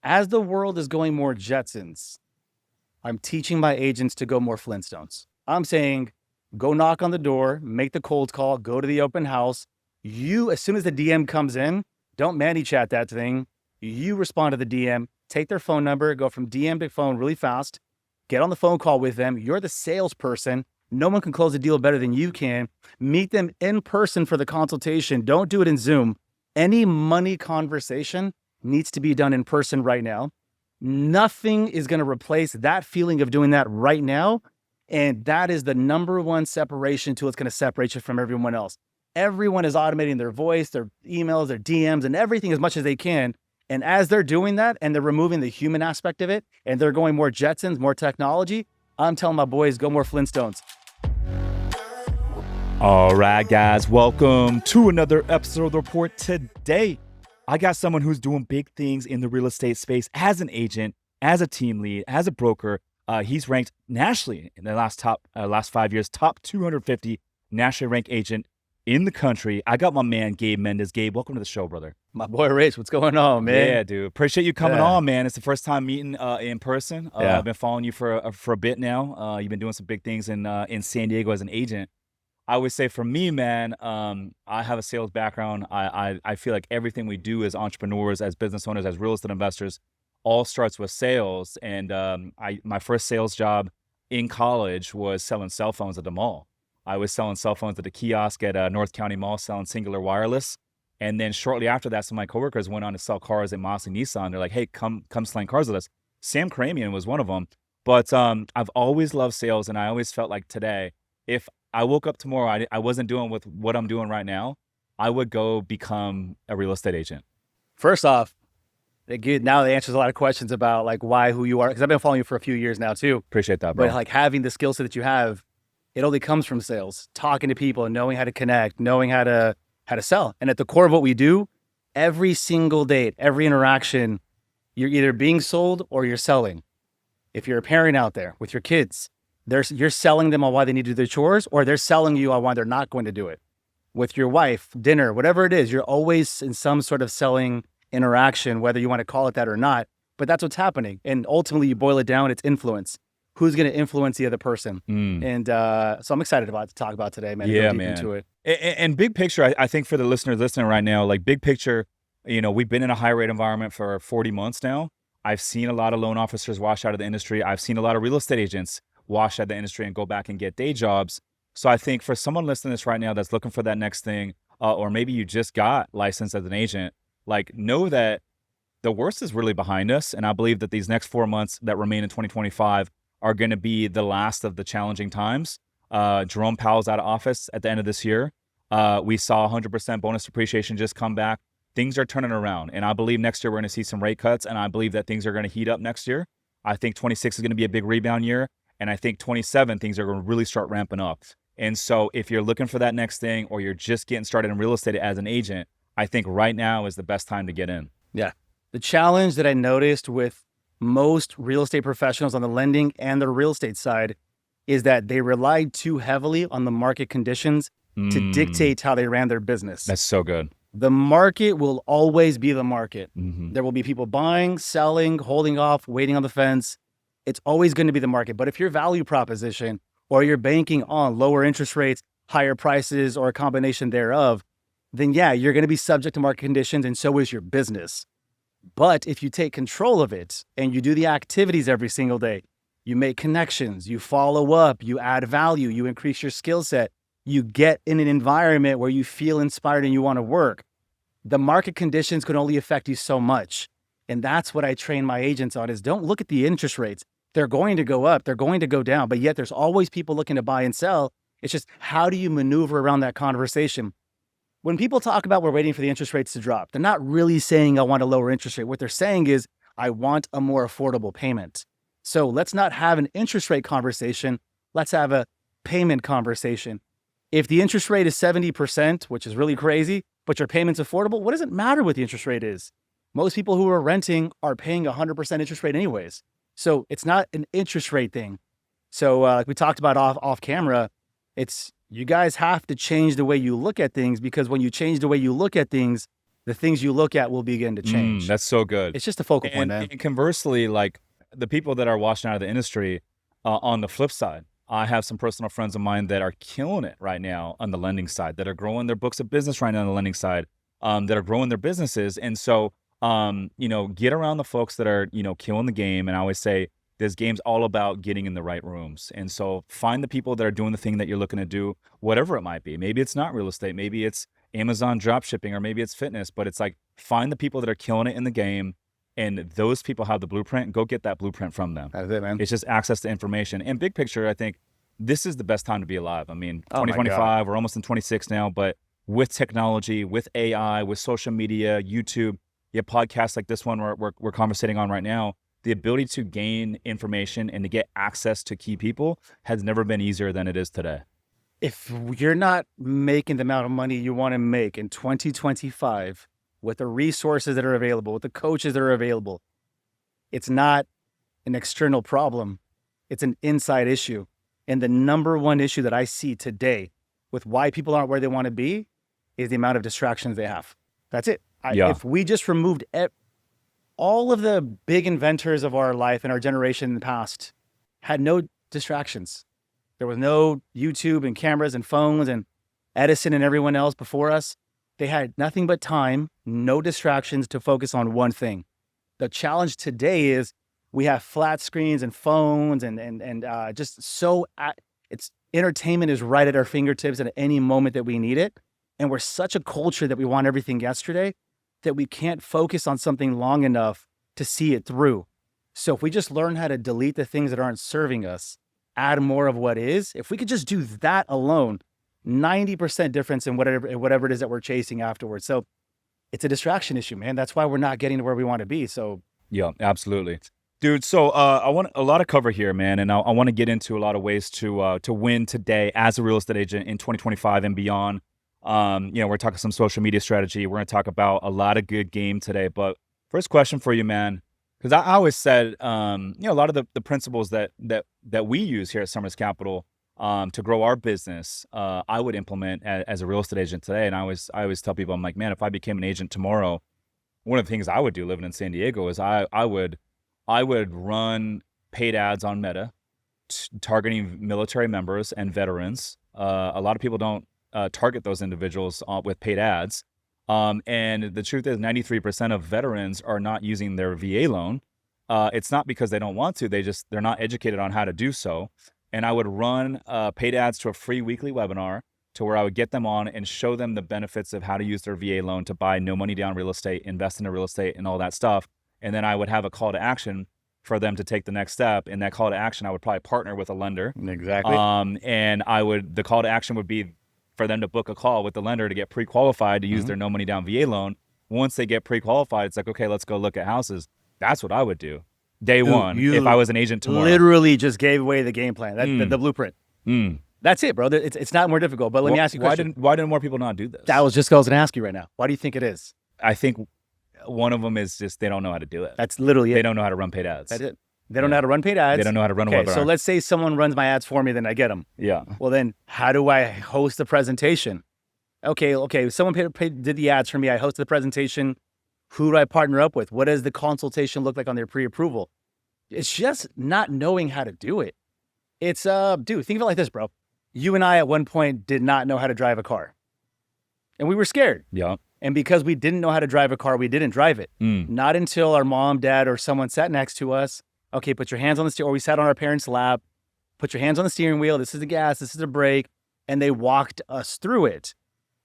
As the world is going more Jetsons, I'm teaching my agents to go more Flintstones. I'm saying go knock on the door, make the cold call, go to the open house. You, as soon as the DM comes in, don't manny chat that thing. You respond to the DM, take their phone number, go from DM to phone really fast, get on the phone call with them. You're the salesperson. No one can close a deal better than you can. Meet them in person for the consultation. Don't do it in Zoom. Any money conversation needs to be done in person right now. Nothing is going to replace that feeling of doing that right now. And that is the number one separation tool that's going to separate you from everyone else. Everyone is automating their voice, their emails, their DMs, and everything as much as they can. And as they're doing that and they're removing the human aspect of it and they're going more Jetsons, more technology, I'm telling my boys, go more Flintstones. All right, guys, welcome to another episode of The Report. Today, I got someone who's doing big things in the real estate space as an agent, as a team lead, as a broker. He's ranked nationally in the last 5 years, top 250 nationally ranked agent in the country. I got my man, Gabe Mendez. Gabe, welcome to the show, brother. My boy, Rich, what's going on, man? Yeah, dude. Appreciate you coming on, man. It's the first time meeting in person. I've been following you for a bit now. You've been doing some big things in San Diego as an agent. I would say for me, man, I have a sales background. I feel like everything we do as entrepreneurs, as business owners, as real estate investors, all starts with sales. And my first sales job in college was selling cell phones at the mall. I was selling cell phones at the kiosk at North County Mall, selling Singular Wireless. And then shortly after that, some of my coworkers went on to sell cars at Mosley Nissan. They're like, hey, come selling cars with us. Sam Kramian was one of them. But I've always loved sales, and I always felt like today, if I woke up tomorrow, I wasn't doing with what I'm doing right now, I would go become a real estate agent. First off, now it answers a lot of questions about like why, who you are, because I've been following you for a few years now too. Appreciate that, bro. But like having the skill set that you have, it only comes from sales, talking to people and knowing how to connect, knowing how to sell. And at the core of what we do, every single date, every interaction, you're either being sold or you're selling. If you're a parent out there with your kids, you're selling them on why they need to do their chores, or they're selling you on why they're not going to do it. With your wife, dinner, whatever it is, you're always in some sort of selling interaction, whether you want to call it that or not. But that's what's happening. And ultimately, you boil it down, it's influence. Who's going to influence the other person? And so I'm excited to talk about today, man. Yeah, go deep man. into it. And big picture, I think for the listeners listening right now, like big picture, we've been in a high rate environment for 40 months now. I've seen a lot of loan officers wash out of the industry. I've seen a lot of real estate agents wash out of the industry and go back and get day jobs. So I think for someone listening to this right now that's looking for that next thing, or maybe you just got licensed as an agent, like know that the worst is really behind us. And I believe that these next 4 months that remain in 2025 are going to be the last of the challenging times. Jerome Powell's out of office at the end of this year. We saw 100% bonus depreciation just come back. Things are turning around. And I believe next year we're going to see some rate cuts. And I believe that things are going to heat up next year. I think 26 is going to be a big rebound year. And I think 27, things are going to really start ramping up. And so if you're looking for that next thing, or you're just getting started in real estate as an agent, I think right now is the best time to get in. Yeah. The challenge that I noticed with most real estate professionals on the lending and the real estate side is that they relied too heavily on the market conditions to dictate how they ran their business. That's so good. The market will always be the market. Mm-hmm. There will be people buying, selling, holding off, waiting on the fence. It's always going to be the market. But if your value proposition, or you're banking on lower interest rates, higher prices, or a combination thereof, then yeah, you're going to be subject to market conditions, and so is your business. But if you take control of it and you do the activities every single day, you make connections, you follow up, you add value, you increase your skill set, you get in an environment where you feel inspired and you want to work, the market conditions can only affect you so much. And that's what I train my agents on is don't look at the interest rates. They're going to go up, they're going to go down, but yet there's always people looking to buy and sell. It's just, how do you maneuver around that conversation? When people talk about we're waiting for the interest rates to drop, they're not really saying I want a lower interest rate. What they're saying is I want a more affordable payment. So let's not have an interest rate conversation. Let's have a payment conversation. If the interest rate is 70%, which is really crazy, but your payment's affordable, what does it matter what the interest rate is? Most people who are renting are paying 100% interest rate anyways. So it's not an interest rate thing. So like we talked about off camera, it's you guys have to change the way you look at things, because when you change the way you look at things, the things you look at will begin to change. That's so good. It's just a focal point, man. And conversely, like the people that are washing out of the industry, on the flip side, I have some personal friends of mine that are killing it right now on the lending side, that are growing their books of business right now on the lending side, that are growing their businesses. And so, get around the folks that are, killing the game. And I always say this game's all about getting in the right rooms. And so find the people that are doing the thing that you're looking to do, whatever it might be. Maybe it's not real estate, maybe it's Amazon drop shipping, or maybe it's fitness, but it's like find the people that are killing it in the game. And those people have the blueprint. Go get that blueprint from them. That's it, man. It's just access to information. And big picture, I think this is the best time to be alive. I mean, Oh my 2025, we're almost in 26 now, but with technology, with AI, with social media, YouTube, you have podcasts like this one we're conversating on right now. The ability to gain information and to get access to key people has never been easier than it is today. If you're not making the amount of money you want to make in 2025 with the resources that are available, with the coaches that are available, it's not an external problem. It's an inside issue. And the number one issue that I see today with why people aren't where they want to be is the amount of distractions they have. That's it. If we just removed all of the big inventors of our life and our generation in the past had no distractions. There was no YouTube and cameras and phones and Edison and everyone else before us. They had nothing but time, no distractions to focus on one thing. The challenge today is we have flat screens and phones and just it's entertainment is right at our fingertips at any moment that we need it. And we're such a culture that we want everything yesterday that we can't focus on something long enough to see it through. So if we just learn how to delete the things that aren't serving us, add more of what is, if we could just do that alone, 90% difference in whatever it is that we're chasing afterwards. So it's a distraction issue, man. That's why we're not getting to where we want to be. So yeah, absolutely. Dude, so I want a lot of cover here, man, and I want to get into a lot of ways to win today as a real estate agent in 2025 and beyond. We're talking some social media strategy. We're going to talk about a lot of good game today. But first question for you, man, because I always said, a lot of the principles that we use here at Summers Capital to grow our business, I would implement as a real estate agent today. And I always tell people, I'm like, man, if I became an agent tomorrow, one of the things I would do living in San Diego is I would run paid ads on Meta, targeting military members and veterans. A lot of people don't target those individuals with paid ads. And the truth is 93% of veterans are not using their VA loan. It's not because they don't want to, they're not educated on how to do so. And I would run paid ads to a free weekly webinar to where I would get them on and show them the benefits of how to use their VA loan to buy no money down real estate, invest into real estate and all that stuff. And then I would have a call to action for them to take the next step. In that call to action, I would probably partner with a lender. Exactly. And the call to action would be for them to book a call with the lender to get pre-qualified to use their no money down VA loan. Once they get pre-qualified, it's like, okay, let's go look at houses. That's what I would do. Day one, if I was an agent tomorrow. Literally just gave away the game plan, the blueprint. That's it, bro. It's not more difficult. But let me ask you a question. Why didn't more people not do this? That was just what I was going to ask you right now. Why do you think it is? I think one of them is just they don't know how to do it. That's literally it. They don't know how to run paid ads. That's it. They don't know how to run paid ads. They don't know how to run a webinar. So let's say someone runs my ads for me, then I get them. Yeah. Well, then how do I host a presentation? Okay. Someone did the ads for me. I hosted the presentation. Who do I partner up with? What does the consultation look like on their pre-approval? It's just not knowing how to do it. It's, dude, think of it like this, bro. You and I at one point did not know how to drive a car. And we were scared. Yeah. And because we didn't know how to drive a car, we didn't drive it. Not until our mom, dad, or someone sat next to us. Okay, put your hands on the steering, or we sat on our parents' lap. Put your hands on the steering wheel. This is the gas. This is the brake. And they walked us through it.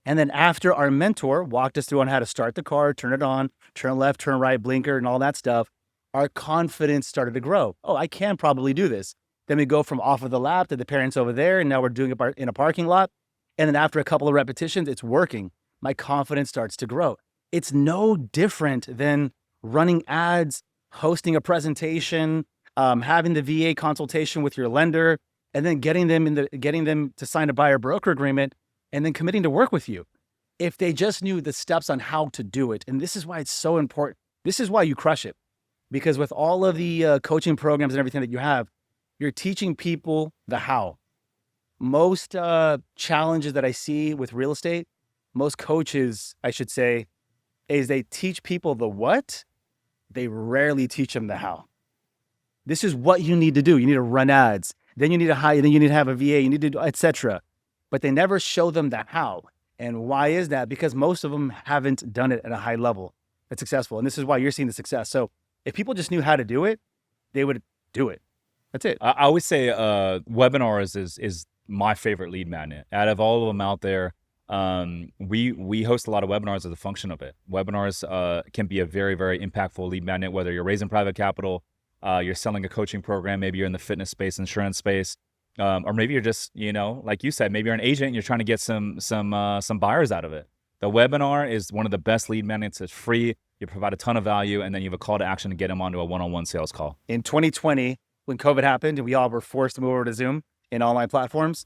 And then after our mentor walked us through on how to start the car, turn it on, turn left, turn right, blinker, and all that stuff, our confidence started to grow. Oh, I can probably do this. Then we go from off of the lap to the parents over there, and now we're doing it in a parking lot. And then after a couple of repetitions, it's working. My confidence starts to grow. It's no different than running ads, hosting a presentation, having the VA consultation with your lender, and then getting them to sign a buyer broker agreement, and then committing to work with you. If they just knew the steps on how to do it, and this is why it's so important. This is why you crush it, because with all of the coaching programs and everything that you have, you're teaching people the how. Most challenges that I see with real estate, most coaches, I should say, is they teach people the what, they rarely teach them the how. This is what you need to do. You need to run ads. Then you need to hire, then you need to have a VA, you need to do, etc. But they never show them the how. And why is that? Because most of them haven't done it at a high level that's successful. And this is why you're seeing the success. So if people just knew how to do it, they would do it. That's it. I always say webinars is my favorite lead magnet. Out of all of them out there, we host a lot of webinars as a function of it. Webinars can be a very, very impactful lead magnet, whether you're raising private capital, you're selling a coaching program, maybe you're in the fitness space, insurance space, or maybe you're just, like you said, maybe you're an agent and you're trying to get some buyers out of it. The webinar is one of the best lead magnets. It's free. You provide a ton of value, and then you have a call to action to get them onto a one-on-one sales call. In 2020, when COVID happened and we all were forced to move over to Zoom and online platforms,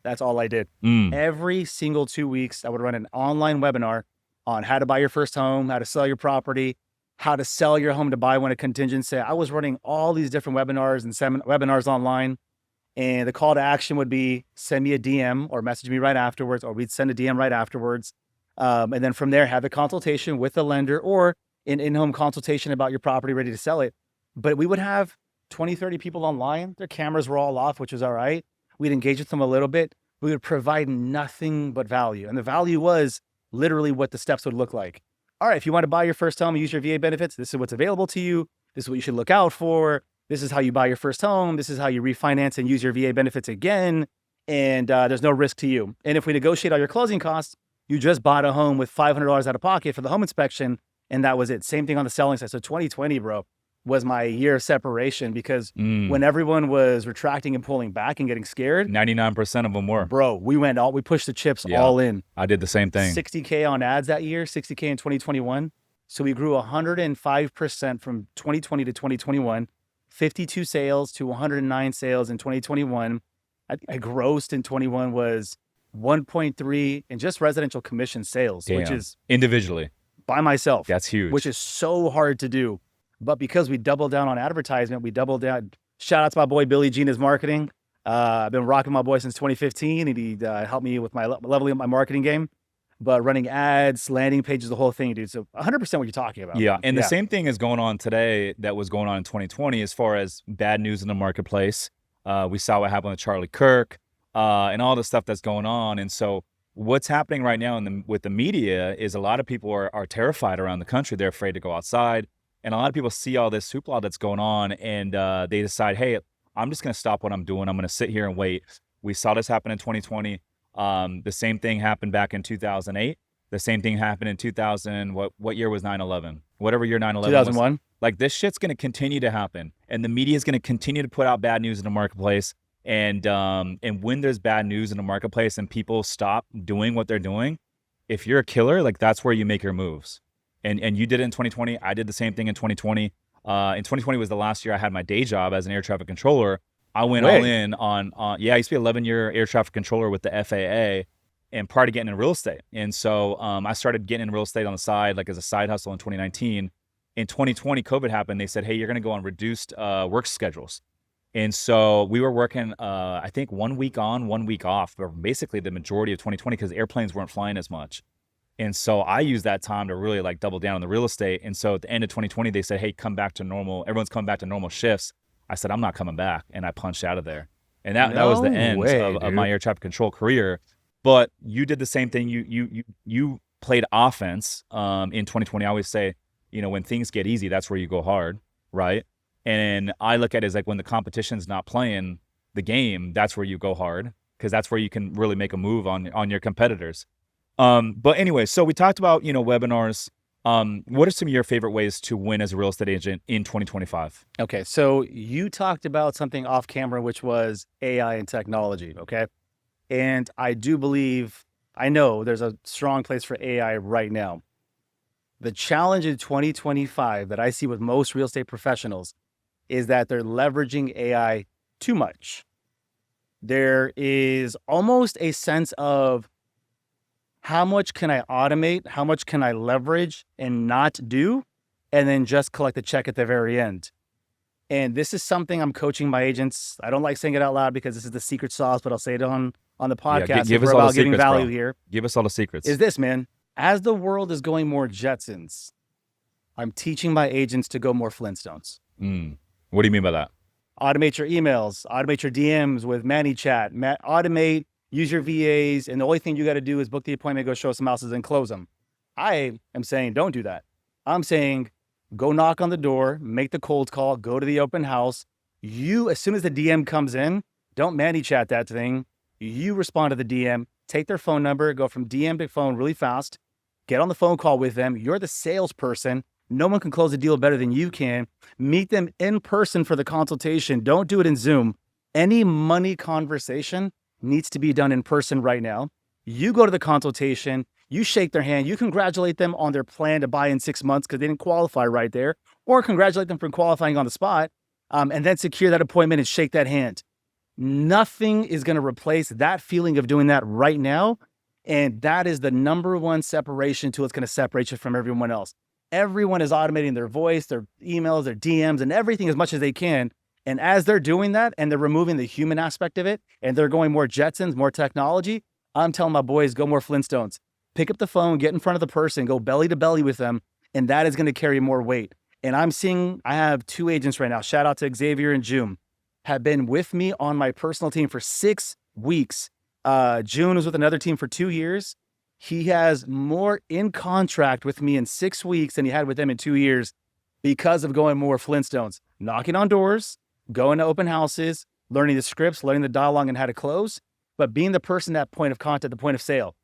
that's all I did. Every single 2 weeks, I would run an online webinar on how to buy your first home, how to sell your property, how to sell your home to buy when a contingency. I was running all these different webinars and webinars online. And the call to action would be send me a DM or message me right afterwards, or we'd send a DM right afterwards. And then from there, have a consultation with the lender or an in-home consultation about your property ready to sell it. But we would have 20, 30 people online. Their cameras were all off, which was all right. We'd engage with them a little bit. We would provide nothing but value. And the value was literally what the steps would look like. All right, if you want to buy your first home and use your VA benefits, this is what's available to you. This is what you should look out for. This is how you buy your first home. This is how you refinance and use your VA benefits again. And there's no risk to you. And if we negotiate all your closing costs, you just bought a home with $500 out of pocket for the home inspection. And that was it. Same thing on the selling side. So 2020, bro, was my year of separation, because when everyone was retracting and pulling back and getting scared, 99% of them were. Bro, we pushed the chips all in. I did the same thing. 60K on ads that year, 60K in 2021. So we grew 105% from 2020 to 2021, 52 sales to 109 sales in 2021. I grossed in 21 was 1.3 in just residential commission sales, which is individually by myself. That's huge. Which is so hard to do. But because we doubled down on advertisement, we doubled down. Shout out to my boy, Billy G, in his marketing. I've been rocking my boy since 2015, and he helped me with leveling up my marketing game. But running ads, landing pages, the whole thing, dude. So 100% what you're talking about. Yeah, and the same thing is going on today that was going on in 2020 as far as bad news in the marketplace. We saw what happened with Charlie Kirk and all the stuff that's going on. And so what's happening right now with the media is a lot of people are terrified around the country. They're afraid to go outside. And a lot of people see all this hoopla that's going on, and they decide, hey, I'm just going to stop what I'm doing. I'm going to sit here and wait. We saw this happen in 2020. The same thing happened back in 2008. The same thing happened in 2000. What year was 9/11? Whatever year 9/11 2001. was. Like, this shit's going to continue to happen, and the media is going to continue to put out bad news in the marketplace. And when there's bad news in the marketplace and people stop doing what they're doing, if you're a killer, like, that's where you make your moves. And you did it in 2020. I did the same thing in 2020. In 2020 was the last year I had my day job as an air traffic controller. I went all in on I used to be 11-year air traffic controller with the FAA, and prior to getting in real estate. And so I started getting in real estate on the side, like as a side hustle in 2019. In 2020, COVID happened. They said, hey, you're going to go on reduced work schedules. And so we were working, I think 1 week on, 1 week off, for basically the majority of 2020, because airplanes weren't flying as much. And so I used that time to really like double down on the real estate. And so at the end of 2020, they said, hey, come back to normal. Everyone's coming back to normal shifts. I said, I'm not coming back. And I punched out of there. And that was the end of my air traffic control career. But you did the same thing. You played offense in 2020. I always say, when things get easy, that's where you go hard, right? And I look at it as like when the competition's not playing the game, that's where you go hard, because that's where you can really make a move on your competitors. But anyway, so we talked about, webinars. What are some of your favorite ways to win as a real estate agent in 2025? Okay, so you talked about something off camera, which was AI and technology, okay? And I know there's a strong place for AI right now. The challenge in 2025 that I see with most real estate professionals is that they're leveraging AI too much. There is almost a sense of, how much can I automate? How much can I leverage and not do? And then just collect the check at the very end. And this is something I'm coaching my agents. I don't like saying it out loud because this is the secret sauce, but I'll say it on the podcast. Give us we're all about the giving secrets, value bro. here. Give us all the secrets. Is this, man? As the world is going more Jetsons, I'm teaching my agents to go more Flintstones. What do you mean by that? Automate your emails, automate your DMs with ManyChat, automate, use your VAs, and the only thing you got to do is book the appointment, go show some houses, and close them. I am saying don't do that. I'm saying go knock on the door, make the cold call, go to the open house. You, as soon as the DM comes in, don't ManyChat that thing. You respond to the DM, take their phone number, go from DM to phone really fast, get on the phone call with them. You're the salesperson. No one can close a deal better than you can. Meet them in person for the consultation. Don't do it in Zoom. Any money conversation needs to be done in person right now. You go to the consultation, you shake their hand, you congratulate them on their plan to buy in 6 months because they didn't qualify right there, or congratulate them for qualifying on the spot, and then secure that appointment and shake that hand. Nothing is going to replace that feeling of doing that right now. And that is the number one separation tool that's going to separate you from everyone else. Everyone is automating their voice, their emails, their DMs, and everything as much as they can. And as they're doing that and they're removing the human aspect of it and they're going more Jetsons, more technology, I'm telling my boys, go more Flintstones. Pick up the phone, get in front of the person, go belly to belly with them, and that is going to carry more weight. And I have 2 agents right now, shout out to Xavier and June, have been with me on my personal team for 6 weeks. June was with another team for 2 years. He has more in contract with me in 6 weeks than he had with them in 2 years because of going more Flintstones, knocking on doors, going to open houses, learning the scripts, learning the dialogue and how to close, but being the person at point of contact, the point of sale.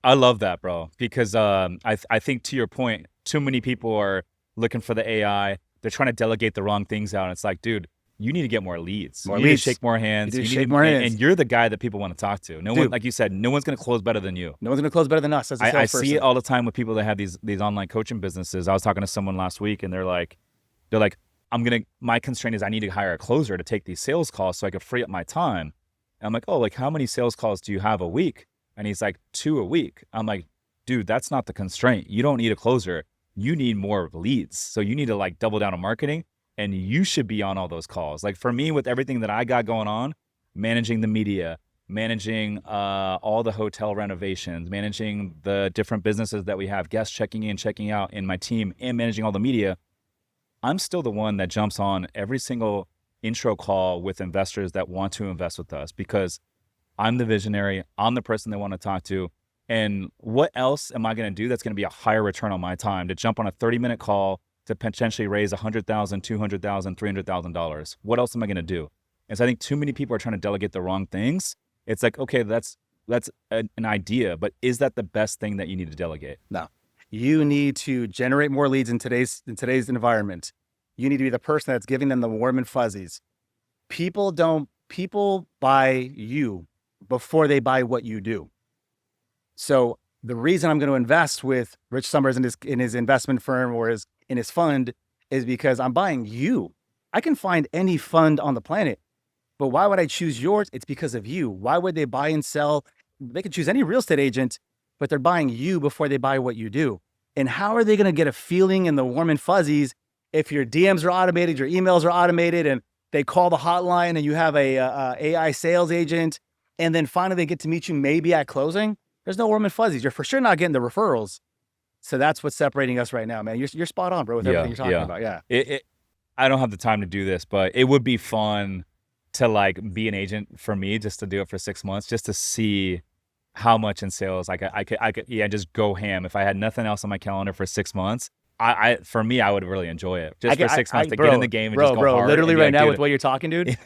I love that, bro, because I think to your point, too many people are looking for the AI. They're trying to delegate the wrong things out. And it's like, dude, you need to get more leads. You need to shake more hands. You need to shake more hands. And you're the guy that people want to talk to. No one, like you said, no one's going to close better than you. No one's going to close better than us as a salesperson. I see it all the time with people that have these online coaching businesses. I was talking to someone last week, and they're like, my constraint is I need to hire a closer to take these sales calls so I can free up my time. And I'm like, oh, like how many sales calls do you have a week? And he's like, 2 a week. I'm like, dude, that's not the constraint. You don't need a closer. You need more leads. So you need to like double down on marketing. And you should be on all those calls. Like for me, with everything that I got going on, managing the media, managing all the hotel renovations, managing the different businesses that we have, guests checking in, checking out in my team, and managing all the media, I'm still the one that jumps on every single intro call with investors that want to invest with us because I'm the visionary. I'm the person they want to talk to. And what else am I going to do that's going to be a higher return on my time to jump on a 30-minute call to potentially raise $100,000, $200,000, $300,000. What else am I going to do? And so I think too many people are trying to delegate the wrong things. It's like, okay, that's an idea, but is that the best thing that you need to delegate? No. You need to generate more leads in today's environment. You need to be the person that's giving them the warm and fuzzies. People buy you before they buy what you do. So the reason I'm going to invest with Rich Summers in his investment firm or in his fund is because I'm buying you. I can find any fund on the planet, but why would I choose yours? It's because of you. Why would they buy and sell? They could choose any real estate agent, but they're buying you before they buy what you do. And how are they going to get a feeling in the warm and fuzzies if your DMs are automated, your emails are automated, and they call the hotline and you have a AI sales agent, and then finally they get to meet you maybe at closing? There's no warm and fuzzies. You're for sure not getting the referrals. So that's what's separating us right now, man. You're spot on, bro, with everything you're talking about. Yeah. I don't have the time to do this, but it would be fun to like be an agent for me, just to do it for 6 months, just to see how much in sales I could just go ham. If I had nothing else on my calendar for 6 months, for me, I would really enjoy it. Just for 6 months to get in the game and just go hard. Literally right now with what you're talking, dude,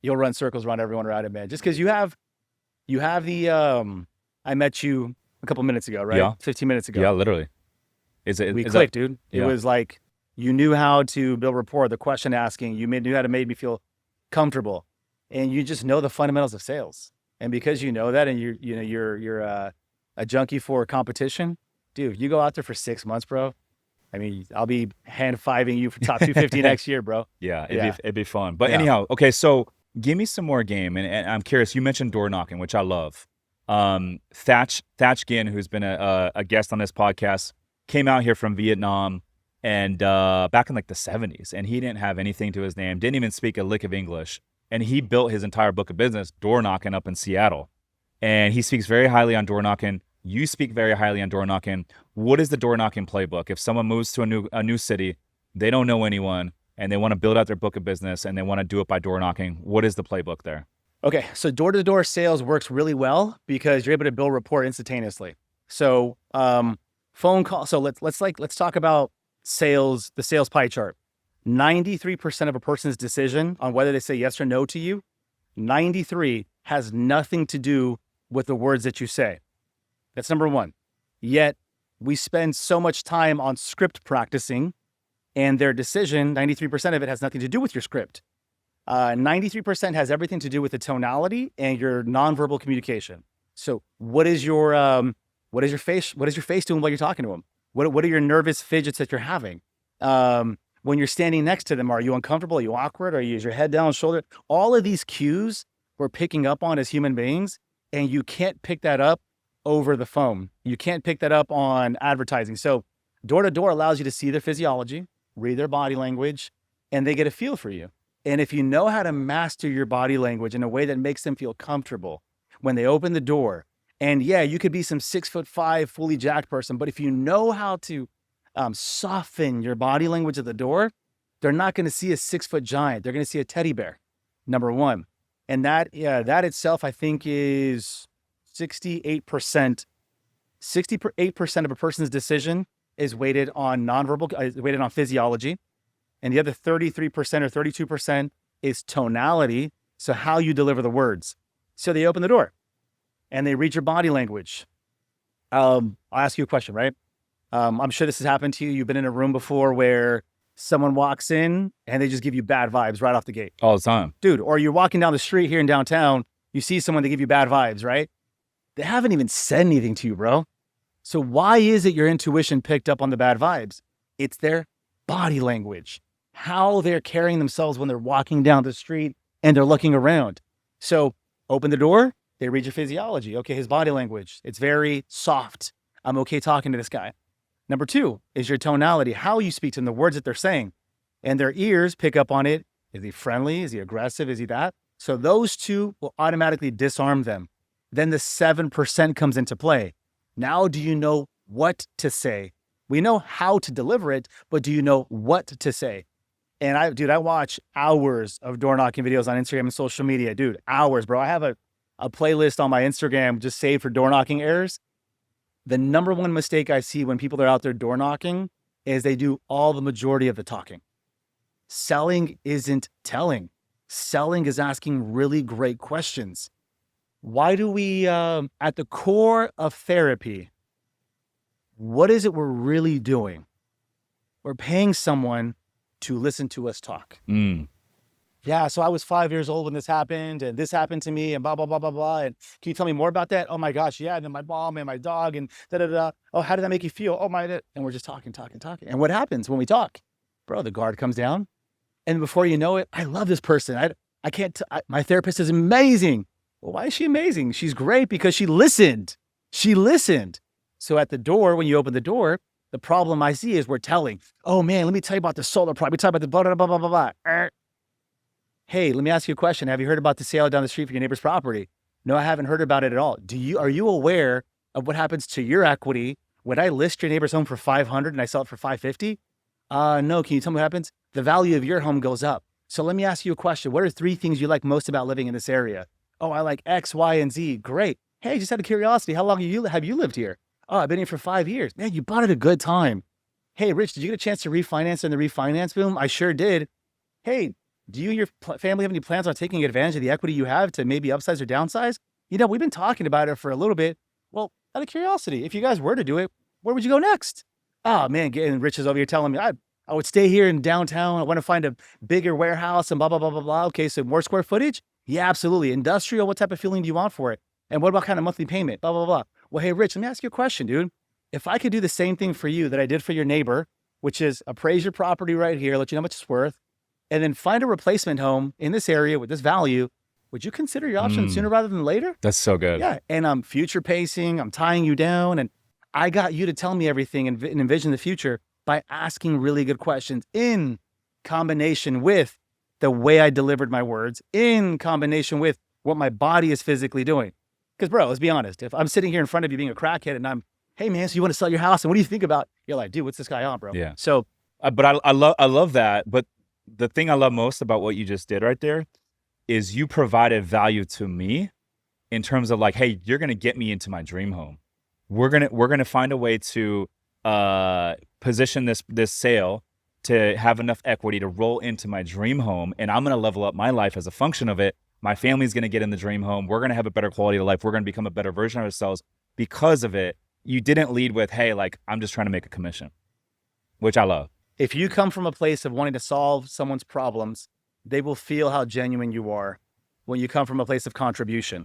you'll run circles around everyone around it, man. Just because you have the I met you a couple minutes ago, right? Yeah. 15 minutes ago. Yeah, literally. We clicked, dude. It was like you knew how to build rapport, the question asking, you knew how to make me feel comfortable, and you just know the fundamentals of sales. And because you know that, and you're a junkie for competition, dude, you go out there for 6 months, bro. I mean, I'll be hand-fiving you for top 250 next year, bro. Yeah, it'd be fun. But anyhow, okay, so give me some more game. And I'm curious, you mentioned door knocking, which I love. Thatch Ginn, who's been a guest on this podcast, came out here from Vietnam and back in like the 70s, and he didn't have anything to his name, didn't even speak a lick of English. And he built his entire book of business door knocking up in Seattle. And he speaks very highly on door knocking. You speak very highly on door knocking. What is the door knocking playbook? If someone moves to a new city, they don't know anyone, and they want to build out their book of business, and they want to do it by door knocking, what is the playbook there? Okay, so door-to-door sales works really well because you're able to build rapport instantaneously. So phone call. So let's talk about sales, the sales pie chart. 93% of a person's decision on whether they say yes or no to you, 93 has nothing to do with the words that you say. That's number one. Yet we spend so much time on script practicing, and their decision, 93% of it has nothing to do with your script. 93% has everything to do with the tonality and your nonverbal communication. So what is your face doing while you're talking to them? What are your nervous fidgets that you're having? When you're standing next to them, are you uncomfortable? Are you awkward? Is your head down, shoulder? All of these cues we're picking up on as human beings, and you can't pick that up over the phone. You can't pick that up on advertising. So door to door allows you to see their physiology, read their body language, and they get a feel for you. And if you know how to master your body language in a way that makes them feel comfortable when they open the door, and yeah, you could be some 6'5", fully jacked person, but if you know how to soften your body language at the door, they're not going to see a 6-foot giant. They're going to see a teddy bear, number one. And that itself, I think, is 68%. 68% of a person's decision is weighted on weighted on physiology. And the other 33% or 32% is tonality. So how you deliver the words. So they open the door and they read your body language. I'll ask you a question, right? I'm sure this has happened to you. You've been in a room before where someone walks in and they just give you bad vibes right off the gate. All the time. Dude, or you're walking down the street here in downtown, you see someone, they give you bad vibes, right? They haven't even said anything to you, bro. So why is it your intuition picked up on the bad vibes? It's their body language, how they're carrying themselves when they're walking down the street and they're looking around. So open the door, they read your physiology. Okay, his body language, it's very soft. I'm okay talking to this guy. Number two is your tonality, how you speak to them, the words that they're saying. And their ears pick up on it. Is he friendly? Is he aggressive? Is he that? So those two will automatically disarm them. Then the 7% comes into play. Now, do you know what to say? We know how to deliver it, but do you know what to say? And I watch hours of door knocking videos on Instagram and social media. Dude, hours, bro. I have a playlist on my Instagram just saved for door knocking errors. The number one mistake I see when people are out there door knocking is they do all the majority of the talking. Selling isn't telling. Selling is asking really great questions. Why do we, at the core of therapy, what is it we're really doing? We're paying someone to listen to us talk. Yeah, so I was 5 years old when this happened, and this happened to me, and blah, blah, blah, blah, blah. And can you tell me more about that? Oh my gosh, yeah. And then my mom and my dog, and da-da-da. Oh, how did that make you feel? Oh my, and we're just talking. And what happens when we talk? Bro, the guard comes down, and before you know it, I love this person. My therapist is amazing. Well, why is she amazing? She's great because she listened. So at the door, when you open the door, the problem I see is we're telling, oh man, let me tell you about the solar project. We talk about the blah, blah, blah, blah, blah, blah. Hey, let me ask you a question. Have you heard about the sale down the street for your neighbor's property? No, I haven't heard about it at all. Are you aware of what happens to your equity when I list your neighbor's home for $500 and I sell it for $550? No, can you tell me what happens? The value of your home goes up. So let me ask you a question. What are 3 things you like most about living in this area? Oh, I like X, Y, and Z. Great. Hey, just out of curiosity, how long have you lived here? Oh, I've been here for 5 years. Man, you bought it a good time. Hey, Rich, did you get a chance to refinance in the refinance boom? I sure did. Hey, do you and your family have any plans on taking advantage of the equity you have to maybe upsize or downsize? You know, we've been talking about it for a little bit. Well, out of curiosity, if you guys were to do it, where would you go next? Oh man, getting Rich is over here telling me I would stay here in downtown. I want to find a bigger warehouse and blah, blah, blah, blah, blah. Okay, so more square footage? Yeah, absolutely. Industrial, what type of feeling do you want for it? And what about kind of monthly payment? Blah, blah, blah. Well, hey, Rich, let me ask you a question, dude. If I could do the same thing for you that I did for your neighbor, which is appraise your property right here, let you know how much it's worth, and then find a replacement home in this area with this value, would you consider your option sooner rather than later? That's so good. Yeah, and I'm future pacing, I'm tying you down, and I got you to tell me everything and envision the future by asking really good questions in combination with the way I delivered my words, in combination with what my body is physically doing. Because, bro, let's be honest. If I'm sitting here in front of you being a crackhead and I'm, hey, man, so you want to sell your house? And what do you think about? You're like, dude, what's this guy on, bro? Yeah. So, But I love that. But the thing I love most about what you just did right there is you provided value to me in terms of like, hey, you're gonna get me into my dream home. We're gonna find a way to position this sale to have enough equity to roll into my dream home, and I'm gonna level up my life as a function of it. My family's gonna get in the dream home. We're gonna have a better quality of life. We're gonna become a better version of ourselves because of it. You didn't lead with, hey, like, I'm just trying to make a commission, which I love. if you come from a place of wanting to solve someone's problems, they will feel how genuine you are when you come from a place of contribution.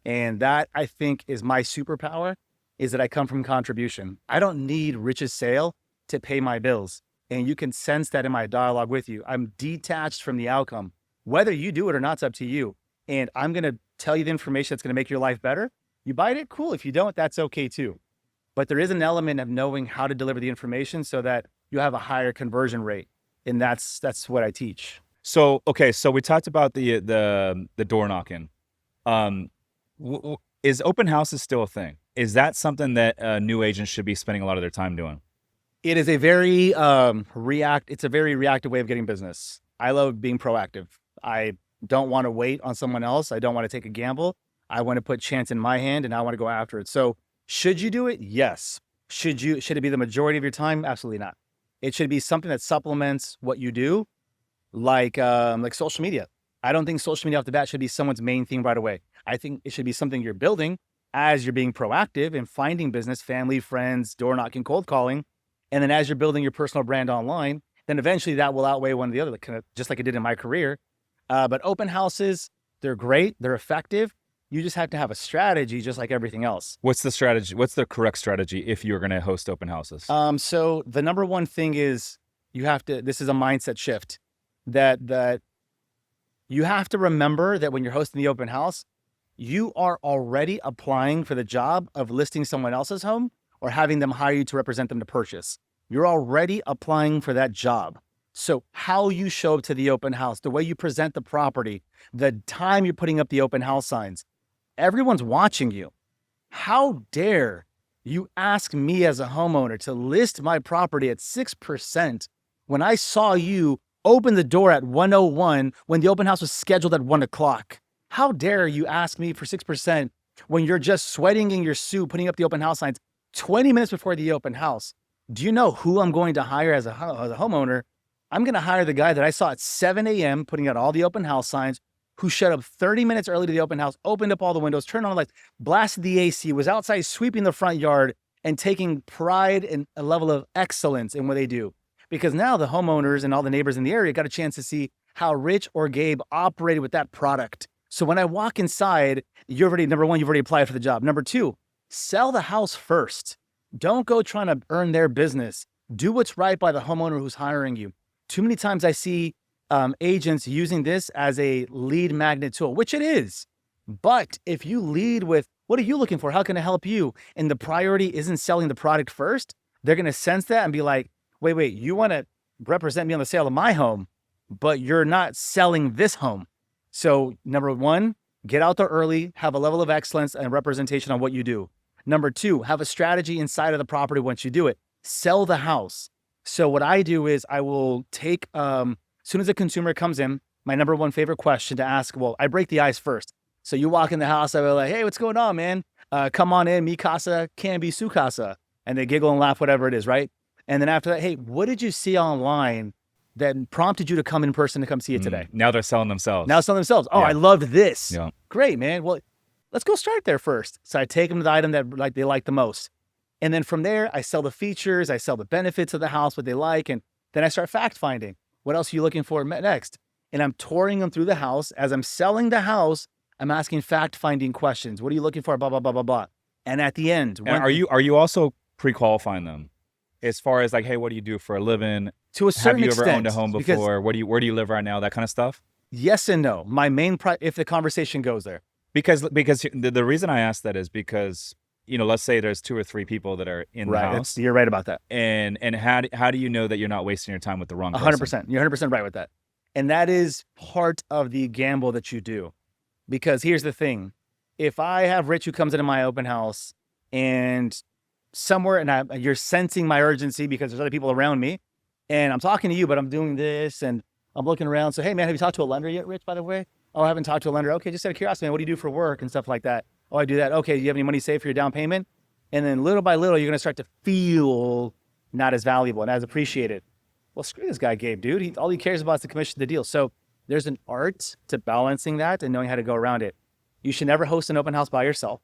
And that, I think, is my superpower, is that I come from contribution. I don't need Rich's sale to pay my bills. And you can sense that in my dialogue with you. I'm detached from the outcome. Whether you do it or not, it's up to you. And I'm going to tell you the information that's going to make your life better. You buy it, cool. If you don't, that's okay too. But there is an element of knowing how to deliver the information so that you have a higher conversion rate. And that's what I teach. So, okay, so we talked about the door knocking. Is open houses still a thing? Is that something that new agents should be spending a lot of their time doing? It is a very it's a very reactive way of getting business. I love being proactive. I don't want to wait on someone else. I don't want to take a gamble. I want to put chance in my hand and I want to go after it. So should you do it? Yes. Should it be the majority of your time? Absolutely not. It should be something that supplements what you do, like social media. I don't think social media off the bat should be someone's main thing right away. I think it should be something you're building as you're being proactive and finding business, family, friends, door knocking, cold calling. And then as you're building your personal brand online, then eventually that will outweigh one or the other, kind of just like it did in my career. But open houses, they're great. They're effective. You just have to have a strategy, just like everything else. What's the strategy? What's the correct strategy if you're going to host open houses? So the number one thing is this is a mindset shift that you have to remember that when you're hosting the open house, you are already applying for the job of listing someone else's home or having them hire you to represent them to purchase. You're already applying for that job. So how you show up to the open house, the way you present the property, the time you're putting up the open house signs, everyone's watching you. How dare you ask me as a homeowner to list my property at 6% when I saw you open the door at 1:01 when the open house was scheduled at 1 o'clock? How dare you ask me for 6% when you're just sweating in your suit, putting up the open house signs 20 minutes before the open house? Do you know who I'm going to hire as a homeowner? I'm going to hire the guy that I saw at 7 a.m. putting out all the open house signs, who showed up 30 minutes early to the open house, opened up all the windows, turned on the lights, blasted the AC, was outside sweeping the front yard and taking pride and a level of excellence in what they do. Because now the homeowners and all the neighbors in the area got a chance to see how Rich or Gabe operated with that product. So when I walk inside, number one, you've already applied for the job. Number two, sell the house first. Don't go trying to earn their business. Do what's right by the homeowner who's hiring you. Too many times I see agents using this as a lead magnet tool, which it is. But if you lead with, what are you looking for? How can I help you? And the priority isn't selling the product first, they're going to sense that and be like, wait, you want to represent me on the sale of my home, but you're not selling this home. So number one, get out there early, have a level of excellence and representation on what you do. Number two, have a strategy inside of the property once you do it. Sell the house. So what I do is I will take, as soon as a consumer comes in, my number one favorite question to ask, I break the ice first. So you walk in the house, I will like, hey, what's going on, man? Come on in, mi casa can be su casa. And they giggle and laugh, whatever it is, right? And then after that, hey, what did you see online that prompted you to come in person to come see it today? Now they're selling themselves. Oh, yeah. I loved this. Yeah. Great, man. Well, let's go start there first. So I take them to the item that they like the most. And then from there, I sell the features, I sell the benefits of the house, what they like. And then I start fact finding. What else are you looking for next? And I'm touring them through the house. As I'm selling the house, I'm asking fact finding questions. What are you looking for? Blah, blah, blah, blah, blah. And at the end. And are you also pre-qualifying them? As far as like, hey, what do you do for a living? To a certain extent. Have you ever owned a home before? Where do you live right now? That kind of stuff? Yes and no. My main, if the conversation goes there. Because the reason I ask that is because, let's say there's 2 or 3 people that are in the house. You're right about that. And how do you know that you're not wasting your time with the wrong person? 100%. You're 100% right with that. And that is part of the gamble that you do. Because here's the thing. if I have Rich who comes into my open house and somewhere, and you're sensing my urgency because there's other people around me, and I'm talking to you, but I'm doing this and I'm looking around. So, hey man, have you talked to a lender yet, Rich, by the way? Oh, I haven't talked to a lender. Okay, just out of curiosity, man, what do you do for work and stuff like that? Oh, I do that. Okay, do you have any money saved for your down payment? And then little by little, you're gonna start to feel not as valuable and as appreciated. Well, screw this guy, Gabe, dude. All he cares about is the commission of the deal. So there's an art to balancing that and knowing how to go around it. You should never host an open house by yourself.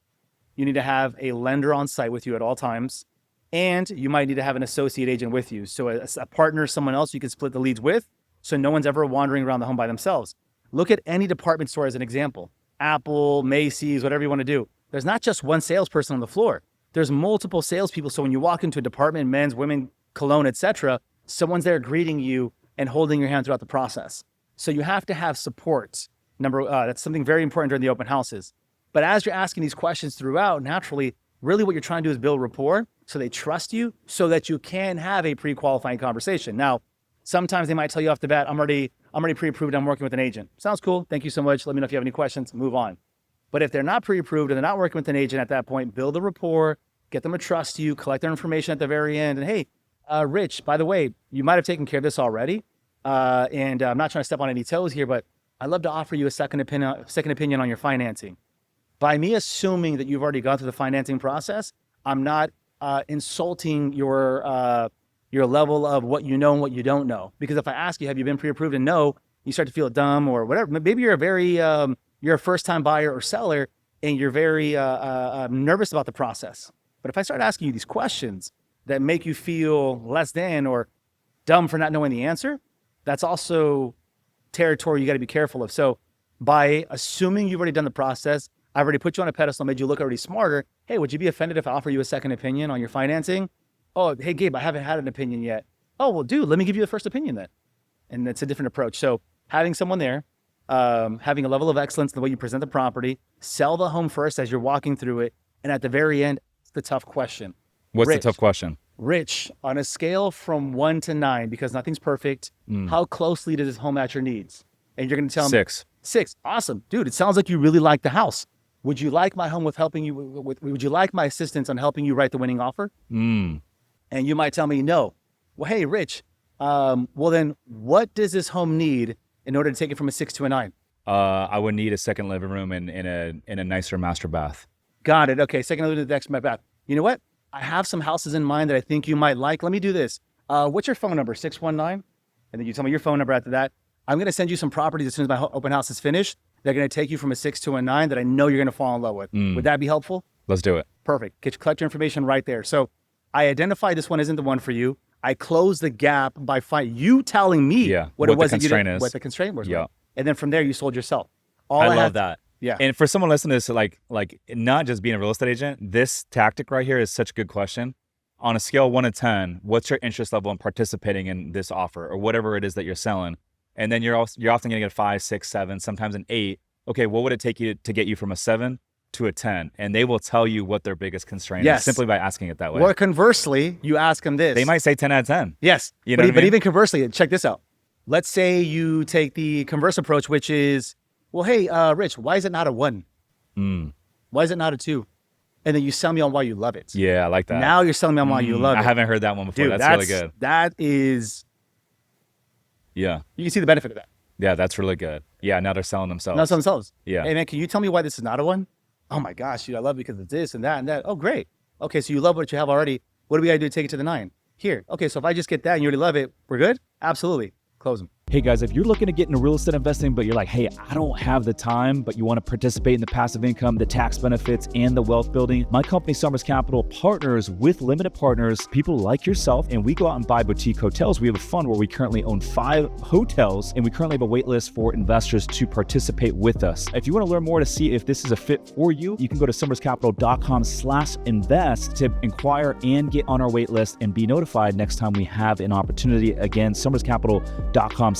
You need to have a lender on site with you at all times. And you might need to have an associate agent with you. So a partner, someone else you can split the leads with, so no one's ever wandering around the home by themselves. Look at any department store as an example. Apple, Macy's, whatever you want to do. There's not just one salesperson on the floor. There's multiple salespeople. So when you walk into a department, men's, women, cologne, etc., someone's there greeting you and holding your hand throughout the process. So you have to have support. That's something very important during the open houses. But as you're asking these questions throughout, naturally, really what you're trying to do is build rapport so they trust you so that you can have a pre-qualifying conversation. Now, sometimes they might tell you off the bat, I'm already pre-approved, I'm working with an agent. Sounds cool, thank you so much. Let me know if you have any questions, move on. But if they're not pre-approved and they're not working with an agent at that point, build a rapport, get them to trust you, collect their information at the very end. And hey, Rich, by the way, you might have taken care of this already. And I'm not trying to step on any toes here, but I'd love to offer you a second opinion on your financing. By me assuming that you've already gone through the financing process, I'm not insulting your level of what you know and what you don't know. Because if I ask you, have you been pre-approved, and no, you start to feel dumb or whatever. Maybe you're you're a first-time buyer or seller and you're very nervous about the process. But if I start asking you these questions that make you feel less than or dumb for not knowing the answer, that's also territory you got to be careful of. So by assuming you've already done the process, I've already put you on a pedestal, made you look already smarter. Hey, would you be offended if I offer you a second opinion on your financing? Oh, hey, Gabe, I haven't had an opinion yet. Oh, well, dude, let me give you the first opinion then. And it's a different approach. So having someone there, having a level of excellence in the way you present the property, sell the home first as you're walking through it. And at the very end, it's the tough question. What's the tough question? Rich, on a scale from 1 to 9, because nothing's perfect, how closely does this home match your needs? And you're going to tell me 6. 6. Awesome. Dude, it sounds like you really like the house. Would you like my home with helping you would you like my assistance on helping you write the winning offer? And you might tell me no. Well, hey, Rich, well then what does this home need in order to take it from a 6 to a 9? I would need a second living room and a nicer master bath. Got it. Okay, second living room, next my bath. You know what? I have some houses in mind that I think you might like. Let me do this. What's your phone number? 619? And then you tell me your phone number after that. I'm going to send you some properties as soon as my open house is finished. They're going to take you from a 6 to a 9 that I know you're going to fall in love with. Would that be helpful? Let's do it. Perfect. Collect your information right there. So I identified this one isn't the one for you. I closed the gap by you telling me what it was that you did, what the constraint was. Yeah. And then from there, you sold yourself. I love that. Yeah. And for someone listening to this, like not just being a real estate agent, this tactic right here is such a good question. On a scale of 1 to 10, what's your interest level in participating in this offer or whatever it is that you're selling? And then you're often going to get 5, 6, 7, sometimes an 8. Okay, what would it take you to get you from a 7 to a 10? And they will tell you what their biggest constraint is simply by asking it that way. Or conversely, you ask them this. They might say 10 out of 10. Yes. But even conversely, check this out. Let's say you take the converse approach, which is, well, hey, Rich, why is it not a 1? Why is it not a 2? And then you sell me on why you love it. Yeah, I like that. Now you're selling me on why you love it. I haven't heard that one before. Dude, that's really good. That is... Yeah. You can see the benefit of that. Yeah, that's really good. Yeah, now they're selling themselves. Now selling themselves. Yeah. Hey, man, can you tell me why this is not a 1? Oh, my gosh, dude, I love it because of this and that and that. Oh, great. Okay, so you love what you have already. What do we got to do to take it to the 9? Here. Okay, so if I just get that and you already love it, we're good? Absolutely. Close them. Hey guys, if you're looking to get into real estate investing, but you're like, hey, I don't have the time, but you want to participate in the passive income, the tax benefits, and the wealth building, my company, Summers Capital, partners with limited partners, people like yourself, and we go out and buy boutique hotels. We have a fund where we currently own 5 hotels, and we currently have a wait list for investors to participate with us. If you want to learn more to see if this is a fit for you, you can go to summerscapital.com/invest to inquire and get on our wait list and be notified next time we have an opportunity. Again, summerscapital.com/invest.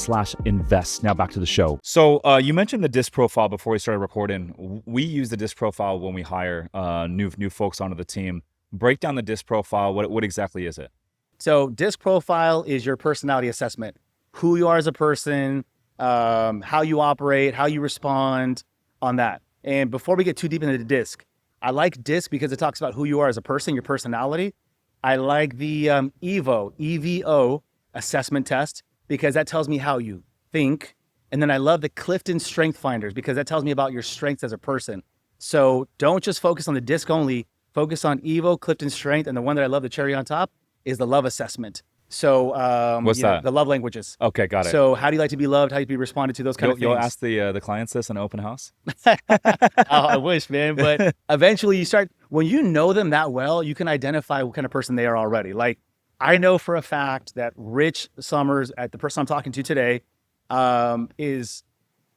Now back to the show. So you mentioned the disc profile before we started recording. We use the disc profile when we hire new folks onto the team. Break down the disc profile. What exactly is it? So disc profile is your personality assessment. Who you are as a person, how you operate, how you respond on that. And before we get too deep into the DISC, I like DISC because it talks about who you are as a person, your personality. I like the EVO assessment test because that tells me how you think. And then I love the Clifton Strength Finders because that tells me about your strengths as a person. So don't just focus on the DISC only, focus on EVO, Clifton Strength, and the one that I love, the cherry on top, is the love assessment. So what's that? The love languages. Okay, got it. So how do you like to be loved? How do you be responded to? Those kind of things. You'll ask the clients this in an open house? I wish, man. But eventually you start, when you know them that well, you can identify what kind of person they are already. Like I know for a fact that Rich Summers, the person I'm talking to today, is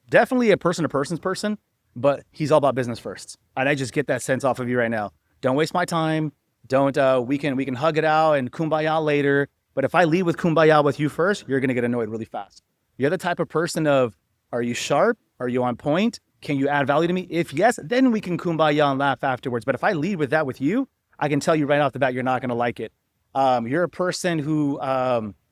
definitely a person-to-person's person, but he's all about business first. And I just get that sense off of you right now. Don't waste my time. Don't, we can hug it out and kumbaya later. But if I lead with kumbaya with you first, you're going to get annoyed really fast. You're the type of person of, are you sharp? Are you on point? Can you add value to me? If yes, then we can kumbaya and laugh afterwards. But if I lead with that with you, I can tell you right off the bat, you're not going to like it. You're a person who,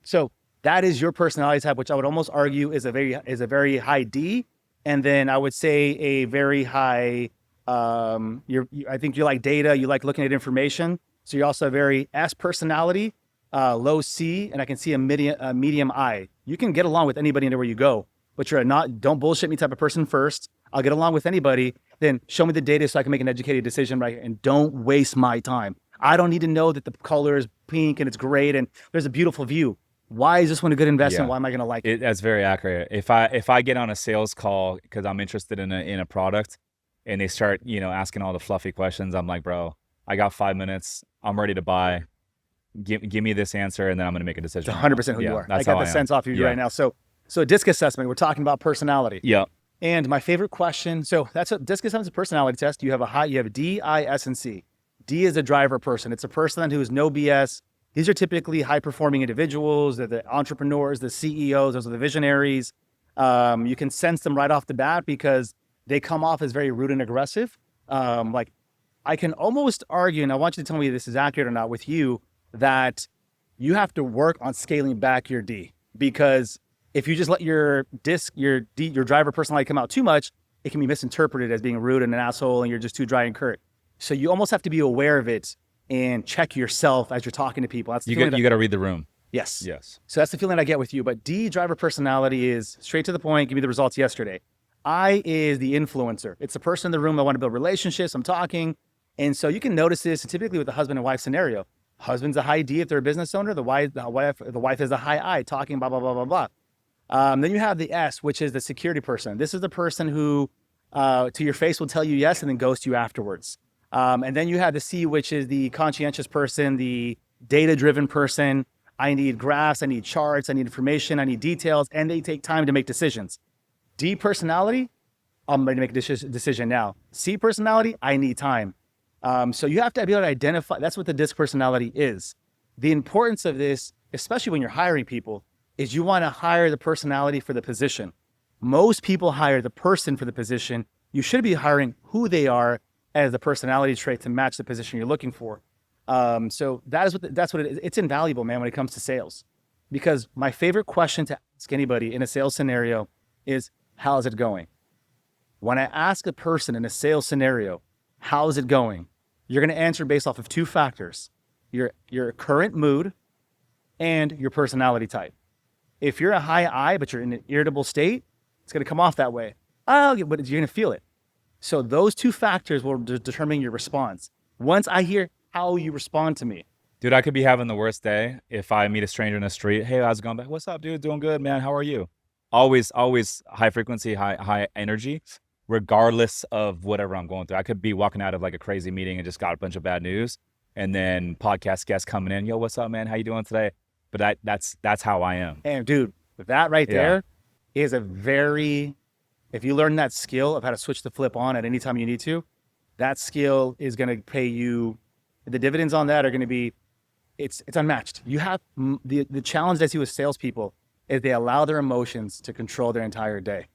so that is your personality type, which I would almost argue is a very high D. And then I would say a very high, I think you like data, you like looking at information. So you're also a very S personality, low C, and I can see a medium I. You can get along with anybody anywhere you go, but you're don't bullshit me type of person first. I'll get along with anybody. Then show me the data so I can make an educated decision, right? And don't waste my time. I don't need to know that the color is pink and it's great and there's a beautiful view. Why is this one a good investment? Yeah. Why am I going to like it? That's very accurate. If I get on a sales call because I'm interested in a product and they start, asking all the fluffy questions, I'm like, bro, I got 5 minutes. I'm ready to buy. Give me this answer and then I'm going to make a decision. It's 100% who you are. I got the sense off of you right now. So a DISC assessment, we're talking about personality. Yeah. And my favorite question, so that's a DISC assessment, is a personality test. You have a D, I, S, and C. D is a driver person. It's a person who is no BS. These are typically high-performing individuals. They're the entrepreneurs, the CEOs, those are the visionaries. You can sense them right off the bat because they come off as very rude and aggressive. Like I can almost argue, and I want you to tell me if this is accurate or not with you, that you have to work on scaling back your D, because if you just let your DISC, your driver personality come out too much, it can be misinterpreted as being rude and an asshole and you're just too dry and curt. So you almost have to be aware of it and check yourself as you're talking to people. That's you got to read the room. Yes. Yes. So that's the feeling I get with you. But D, driver personality, is straight to the point. Give me the results yesterday. I is the influencer. It's the person in the room. I want to build relationships. I'm talking. And so you can notice this typically with the husband and wife scenario. Husband's a high D if they're a business owner. The wife is a high I, talking blah, blah, blah, blah, blah. Then you have the S, which is the security person. This is the person who to your face will tell you yes and then ghost you afterwards. And then you have the C, which is the conscientious person, the data-driven person. I need graphs, I need charts, I need information, I need details, and they take time to make decisions. D personality, I'm ready to make a decision now. C personality, I need time. So you have to be able to identify, that's what the DISC personality is. The importance of this, especially when you're hiring people, is you want to hire the personality for the position. Most people hire the person for the position. You should be hiring who they are as the personality trait to match the position you're looking for. So that's what it is. It's invaluable, man, when it comes to sales, because my favorite question to ask anybody in a sales scenario is, how's it going? When I ask a person in a sales scenario, how's it going? You're going to answer based off of two factors, your current mood and your personality type. If you're a high I, but you're in an irritable state, it's going to come off that way. But you're going to feel it. So those two factors will determine your response. Once I hear how you respond to me. Dude, I could be having the worst day if I meet a stranger in the street. Hey, how's it going? What's up, dude? Doing good, man. How are you? Always high frequency, high energy, regardless of whatever I'm going through. I could be walking out of like a crazy meeting and just got a bunch of bad news, and then podcast guests coming in. Yo, what's up, man? How you doing today? But that's how I am. And dude, that right there is a very, if you learn that skill of how to switch the flip on at any time you need to, that skill is going to pay you. The dividends on that are going to be, it's unmatched. You have the challenge I see with salespeople is they allow their emotions to control their entire day.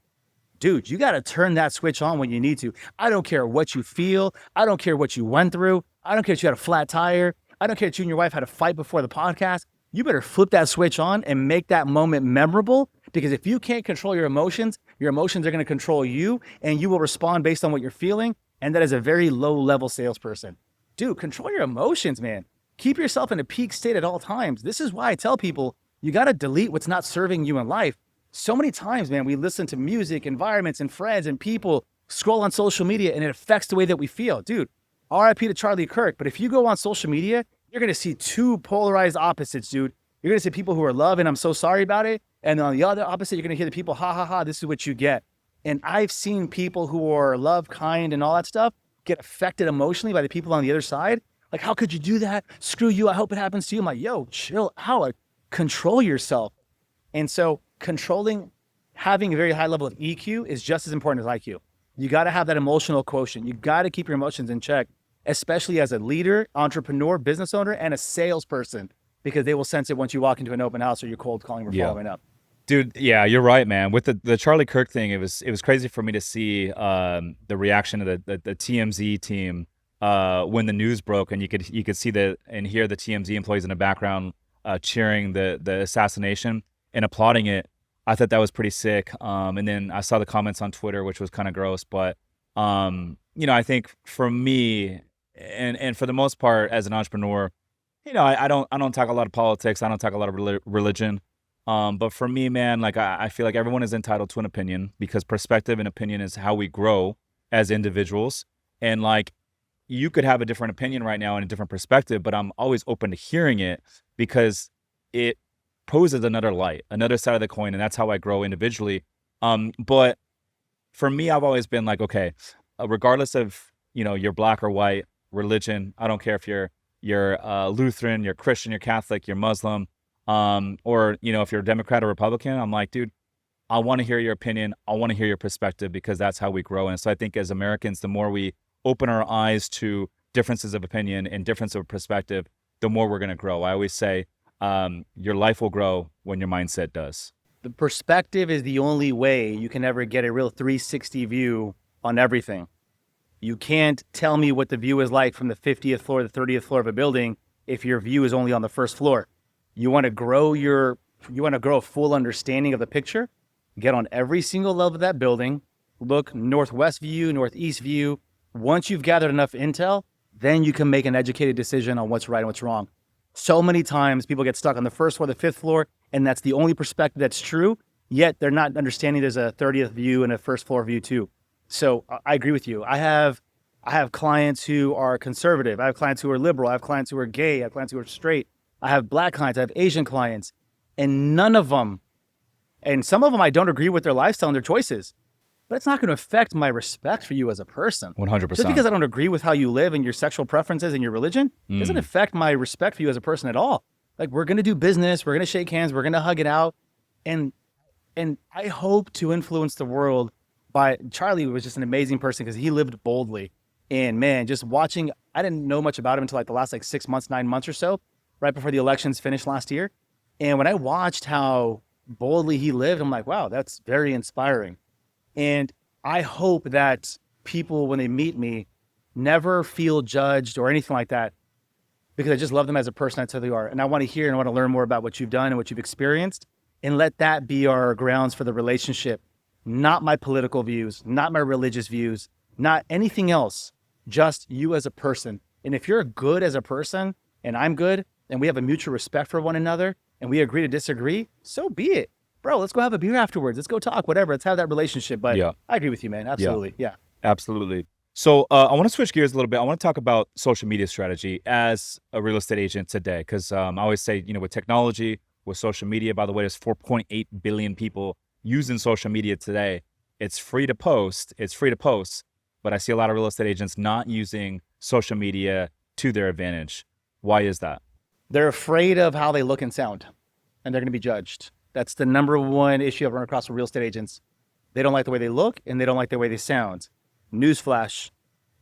Dude, you got to turn that switch on when you need to. I don't care what you feel. I don't care what you went through. I don't care if you had a flat tire. I don't care if you and your wife had a fight before the podcast. You better flip that switch on and make that moment memorable, because if you can't control your emotions, Your emotions are going to control you, and you will respond based on what you're feeling. And that is a very low level salesperson. Dude, control your emotions, man. Keep yourself in a peak state at all times. This is why I tell people you got to delete what's not serving you in life. So many times, man, we listen to music, environments, and friends and people, scroll on social media, and it affects the way that we feel. Dude, RIP to Charlie Kirk. But if you go on social media, you're going to see two polarized opposites, dude. You're going to see people who are love and I'm so sorry about it. And on the other opposite, you're going to hear the people, ha, ha, ha, this is what you get. And I've seen people who are love, kind, and all that stuff get affected emotionally by the people on the other side. Like, how could you do that? Screw you. I hope it happens to you. I'm like, yo, chill out. Like, control yourself. And so having a very high level of EQ is just as important as IQ. You got to have that emotional quotient. You got to keep your emotions in check, especially as a leader, entrepreneur, business owner, and a salesperson, because they will sense it once you walk into an open house or you're cold calling or following up. Dude, yeah, you're right, man. With the Charlie Kirk thing, it was crazy for me to see the reaction of the TMZ team when the news broke, and you could see and hear the TMZ employees in the background cheering the assassination and applauding it. I thought that was pretty sick. And then I saw the comments on Twitter, which was kind of gross. But I think for me, and for the most part, as an entrepreneur, I don't talk a lot of politics. I don't talk a lot of religion. But for me, man, like I feel like everyone is entitled to an opinion, because perspective and opinion is how we grow as individuals. And like, you could have a different opinion right now and a different perspective, but I'm always open to hearing it because it poses another light, another side of the coin. And that's how I grow individually. But for me, I've always been like, okay, regardless of, you're black or white, religion, I don't care if you're Lutheran, you're Christian, you're Catholic, you're Muslim, or, if you're a Democrat or Republican, I'm like, dude, I want to hear your opinion. I want to hear your perspective, because that's how we grow. And so I think as Americans, the more we open our eyes to differences of opinion and difference of perspective, the more we're going to grow. I always say, your life will grow when your mindset does. The perspective is the only way you can ever get a real 360 view on everything. You can't tell me what the view is like from the 50th floor to the 30th floor of a building if your view is only on the first floor. You want to grow a full understanding of the picture, get on every single level of that building, look northwest view, northeast view. Once you've gathered enough intel, then you can make an educated decision on what's right and what's wrong. So many times people get stuck on the first floor, the fifth floor, and that's the only perspective that's true, yet they're not understanding there's a 30th view and a first floor view too. So I agree with you. I have clients who are conservative. I have clients who are liberal. I have clients who are gay. I have clients who are straight. I have black clients. I have Asian clients. And none of them, and some of them I don't agree with their lifestyle and their choices, but it's not going to affect my respect for you as a person. 100%. Just because I don't agree with how you live and your sexual preferences and your religion doesn't affect my respect for you as a person at all. Like, we're going to do business. We're going to shake hands. We're going to hug it out. And I hope to influence the world Charlie was just an amazing person because he lived boldly. And man, just watching, I didn't know much about him until like the last 6 months, 9 months or so, right before the elections finished last year. And when I watched how boldly he lived, I'm like, wow, that's very inspiring. And I hope that people, when they meet me, never feel judged or anything like that, because I just love them as a person. That's who they are. And I want to hear and I want to learn more about what you've done and what you've experienced, and let that be our grounds for the relationship. Not my political views, not my religious views, not anything else, just you as a person. And if you're good as a person and I'm good and we have a mutual respect for one another and we agree to disagree, so be it. Bro, let's go have a beer afterwards. Let's go talk, whatever. Let's have that relationship. But yeah, I agree with you, man. Absolutely. Yeah. Absolutely. So I want to switch gears a little bit. I want to talk about social media strategy as a real estate agent today. Because I always say, with technology, with social media, by the way, there's 4.8 billion people using social media today. It's free to post. But I see a lot of real estate agents not using social media to their advantage. Why is that? They're afraid of how they look and sound, and they're going to be judged. That's the number one issue I've run across with real estate agents. They don't like the way they look, and they don't like the way they sound. Newsflash,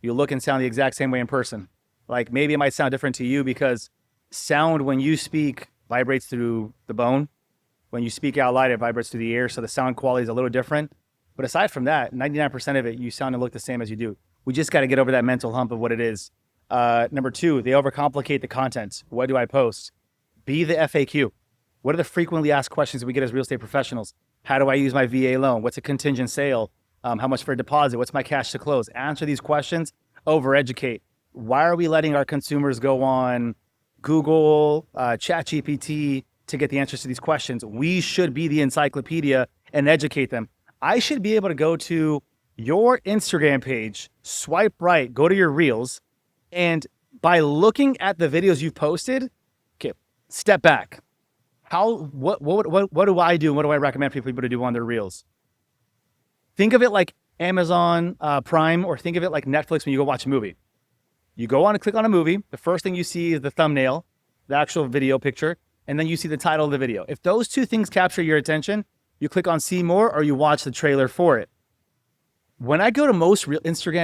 you look and sound the exact same way in person. Like, maybe it might sound different to you because sound, when you speak, vibrates through the bone. When you speak out loud, it vibrates through the air, so the sound quality is a little different. But aside from that, 99% of it, you sound and look the same as you do. We just got to get over that mental hump of what it is. Number two, they overcomplicate the content. What do I post? Be the FAQ. What are the frequently asked questions that we get as real estate professionals? How do I use my VA loan? What's a contingent sale? How much for a deposit? What's my cash to close? Answer these questions, overeducate. Why are we letting our consumers go on Google, ChatGPT to get the answers to these questions? We should be the encyclopedia and educate them. I should be able to go to your Instagram page, swipe right, go to your reels, and by looking at the videos you've posted, okay, step back. What do I do? What do I recommend for people to do on their reels? Think of it like Amazon Prime, or think of it like Netflix when you go watch a movie. You go on and click on a movie. The first thing you see is the thumbnail, the actual video picture, and then you see the title of the video. If those two things capture your attention, you click on see more or you watch the trailer for it. When I go to most real estate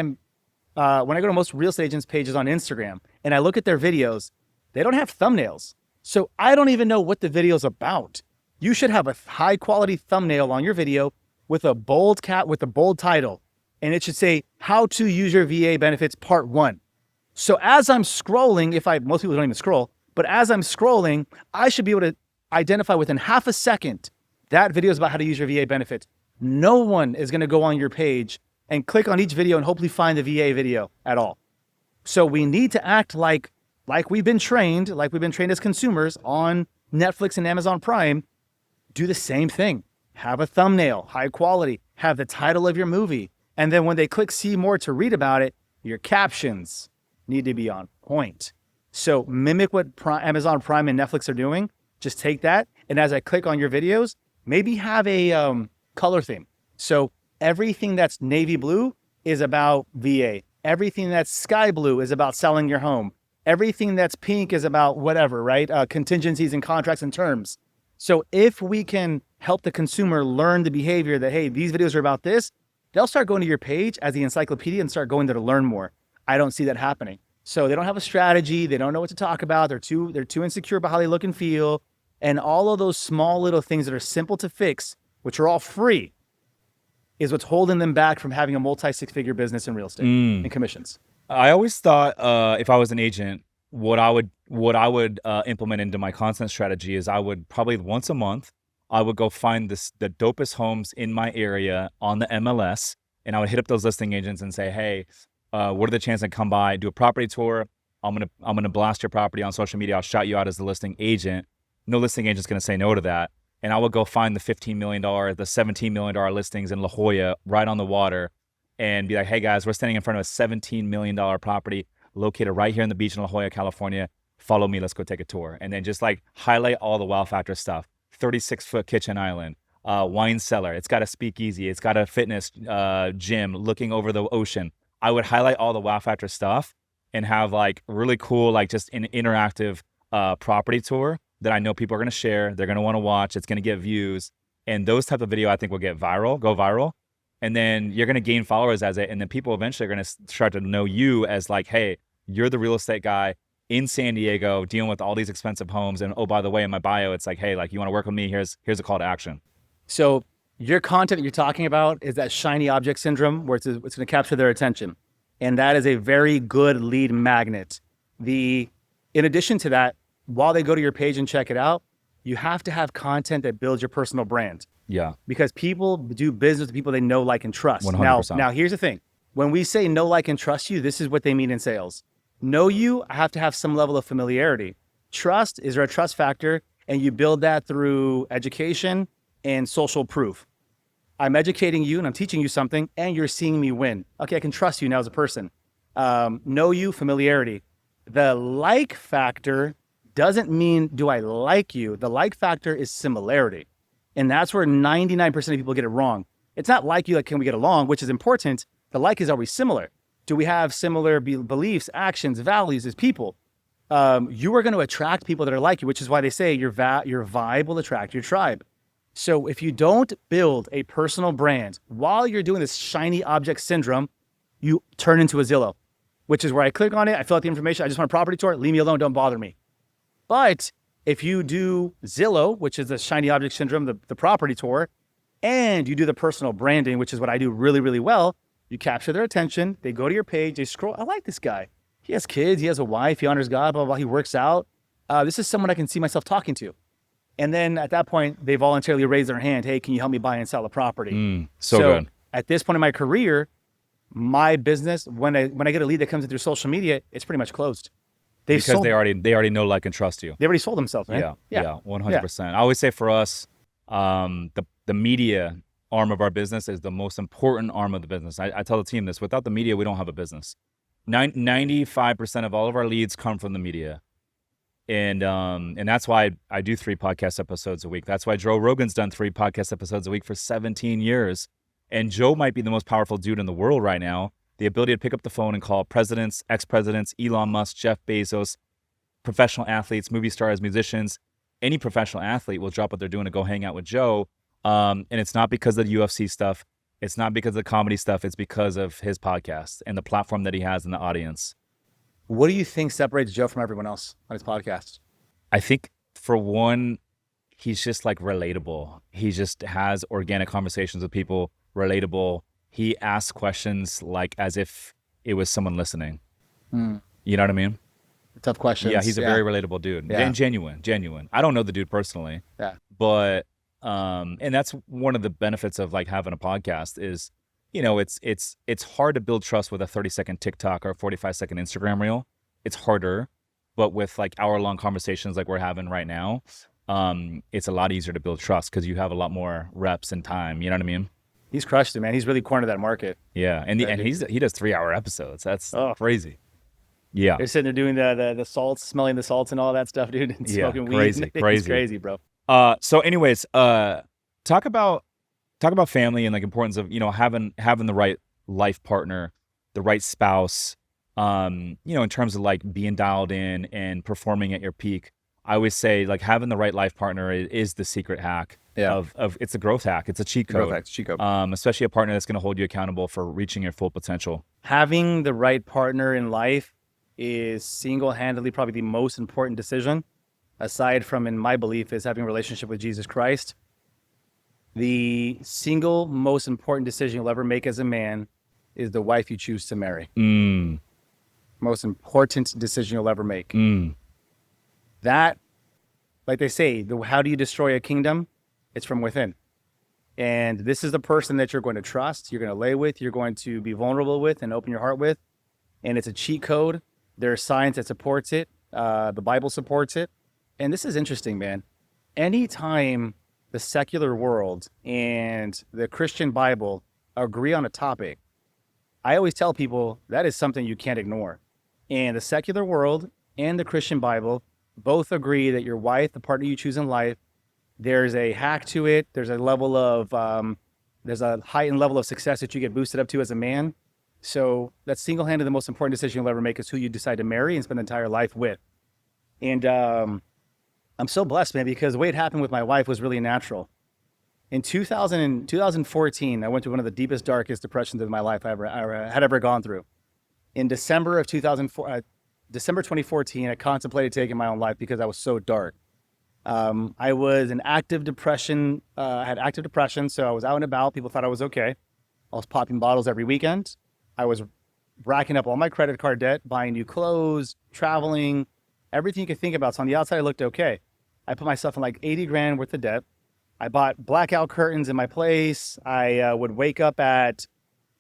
agents' pages on Instagram and I look at their videos, they don't have thumbnails. So I don't even know what the video is about. You should have a high quality thumbnail on your video with a bold title, and it should say how to use your VA benefits part 1. So as I'm scrolling, most people don't even scroll, but as I'm scrolling, I should be able to identify within half a second that video is about how to use your VA benefits. No one is going to go on your page and click on each video and hopefully find the VA video at all. So we need to act like we've been trained as consumers on Netflix and Amazon Prime. Do the same thing. Have a thumbnail, high quality, have the title of your movie. And then when they click see more to read about it, your captions need to be on point. So mimic what Amazon Prime and Netflix are doing. Just take that. And as I click on your videos, maybe have a color theme. So everything that's navy blue is about VA. Everything that's sky blue is about selling your home. Everything that's pink is about whatever, right? Contingencies and contracts and terms. So if we can help the consumer learn the behavior that, hey, these videos are about this, they'll start going to your page as the encyclopedia and start going there to learn more. I don't see that happening. So they don't have a strategy. They don't know what to talk about. They're too insecure about how they look and feel. And all of those small little things that are simple to fix, which are all free, is what's holding them back from having a multi-six-figure business in real estate and commissions. I always thought if I was an agent, what I would implement into my content strategy is I would probably once a month, I would go find the dopest homes in my area on the MLS, and I would hit up those listing agents and say, hey, what are the chances I come by, do a property tour? I'm gonna blast your property on social media. I'll shout you out as the listing agent. No listing agent's gonna say no to that. And I would go find the $15 million, the $17 million listings in La Jolla right on the water and be like, hey guys, we're standing in front of a $17 million property located right here on the beach in La Jolla, California. Follow me, let's go take a tour. And then just like highlight all the wow factor stuff. 36-foot kitchen island, wine cellar. It's got a speakeasy. It's got a fitness gym looking over the ocean. I would highlight all the wow factor stuff and have like really cool, like just an interactive property tour that I know people are going to share. They're going to want to watch. It's going to get views. And those type of video I think will go viral. And then you're going to gain followers as it. And then people eventually are going to start to know you as like, hey, you're the real estate guy in San Diego dealing with all these expensive homes. And oh, by the way, in my bio, it's like, hey, like you want to work with me? Here's a call to action. So your content that you're talking about is that shiny object syndrome where it's going to capture their attention. And that is a very good lead magnet. In addition to that, while they go to your page and check it out, you have to have content that builds your personal brand. Yeah. Because people do business with people they know, like, and trust. 100%. Now, here's the thing. When we say know, like, and trust you, this is what they mean in sales. Know you, I have to have some level of familiarity. Trust, is there a trust factor? And you build that through education and social proof. I'm educating you and I'm teaching you something and you're seeing me win. Okay, I can trust you now as a person. Know you, familiarity. The like factor doesn't mean do I like you. The like factor is similarity. And that's where 99% of people get it wrong. It's not like you, like can we get along, which is important. The like is, are we similar? Do we have similar beliefs, actions, values as people? You are going to attract people that are like you, which is why they say your vibe will attract your tribe. So if you don't build a personal brand while you're doing this shiny object syndrome, you turn into a Zillow, which is where I click on it, I fill out the information, I just want a property tour, leave me alone, don't bother me. But if you do Zillow, which is the shiny object syndrome, the property tour, and you do the personal branding, which is what I do really, really well, you capture their attention, they go to your page, they scroll, I like this guy. He has kids, he has a wife, he honors God, blah, blah, blah, he works out. This is someone I can see myself talking to. And then at that point, they voluntarily raise their hand. Hey, can you help me buy and sell a property? So good. At this point in my career, my business, when I get a lead that comes in through social media, it's pretty much closed. Because they already know, like, and trust you. They already sold themselves, man. Yeah, 100%. I always say for us, the media arm of our business is the most important arm of the business. I tell the team this: without the media, we don't have a business. 95% of all of our leads come from the media. And that's why I do 3 podcast episodes a week. That's why Joe Rogan's done 3 podcast episodes a week for 17 years. And Joe might be the most powerful dude in the world right now. The ability to pick up the phone and call presidents, ex-presidents, Elon Musk, Jeff Bezos, professional athletes, movie stars, musicians. Any professional athlete will drop what they're doing to go hang out with Joe. And it's not because of the UFC stuff. It's not because of the comedy stuff. It's because of his podcast and the platform that he has in the audience. What do you think separates Joe from everyone else on his podcast? I think, for one, he's just like relatable. He just has organic conversations with people, relatable. He asks questions like as if it was someone listening. You know what I mean? Tough questions. Yeah, he's a very relatable dude. And genuine. I don't know the dude personally. Yeah. But and that's one of the benefits of like having a podcast is, you know, it's hard to build trust with a 30-second TikTok or a 45-second Instagram reel. It's harder, but with like hour-long conversations like we're having right now, it's a lot easier to build trust because you have a lot more reps and time. You know what I mean? He's crushed it, man. He's really cornered that market. Yeah, and he does 3-hour episodes. That's crazy. Yeah, they're sitting there doing the salts, smelling the salts and all that stuff, dude, and smoking weed. It's crazy, bro. So anyways, talk about family and like importance of, you know, having the right life partner, the right spouse, you know, in terms of like being dialed in and performing at your peak. I always say like having the right life partner is the secret hack of it's a growth hack. It's a cheat code. Especially a partner that's going to hold you accountable for reaching your full potential. Having the right partner in life is single-handedly probably the most important decision, aside from, in my belief, is having a relationship with Jesus Christ. The single most important decision you'll ever make as a man is the wife you choose to marry. Most important decision you'll ever make. That, like they say, how do you destroy a kingdom? It's from within. And this is the person that you're going to trust, you're going to lay with, you're going to be vulnerable with and open your heart with. And it's a cheat code. There's science that supports it. The Bible supports it. And this is interesting, man. Anytime the secular world and the Christian Bible agree on a topic, I always tell people that is something you can't ignore. And the secular world and the Christian Bible both agree that your wife, the partner you choose in life, there's a hack to it. There's a level of, there's a heightened level of success that you get boosted up to as a man. So that's single-handedly the most important decision you'll ever make is who you decide to marry and spend the entire life with. And I'm so blessed, man, because the way it happened with my wife was really natural. In 2014, I went through one of the deepest, darkest depressions of my life I had ever gone through. In December 2014, I contemplated taking my own life because I was so dark. I was in active depression, had active depression, so I was out and about. People thought I was okay. I was popping bottles every weekend. I was racking up all my credit card debt, buying new clothes, traveling, everything you could think about. So on the outside, I looked okay. I put myself in like 80 grand worth of debt. I bought blackout curtains in my place. I would wake up at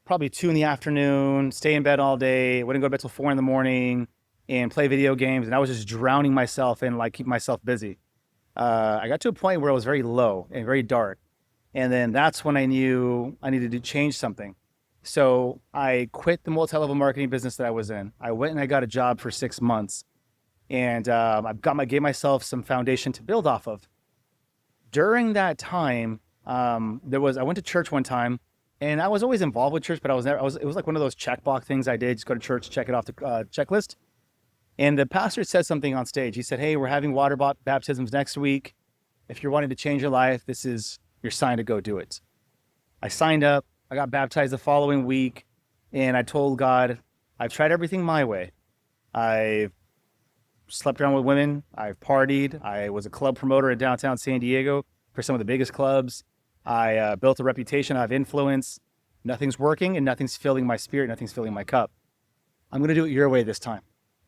probably 2 p.m, stay in bed all day, wouldn't go to bed till 4 a.m, and play video games. And I was just drowning myself in like keeping myself busy. I got to a point where I was very low and very dark. And then that's when I knew I needed to change something. So I quit the multi-level marketing business that I was in. I went and I got a job for 6 months. And gave myself some foundation to build off of. During that time, I went to church one time, and I was always involved with church, but it was like one of those checkbox things I did, just go to church, check it off the checklist. And the pastor said something on stage. He said, "Hey, we're having water baptisms next week. If you're wanting to change your life, this is your sign to go do it." I signed up. I got baptized the following week, and I told God, I've tried everything my way. I've slept around with women. I've partied. I was a club promoter in downtown San Diego for some of the biggest clubs. I built a reputation. I have influence. Nothing's working and nothing's filling my spirit. Nothing's filling my cup. I'm going to do it your way this time.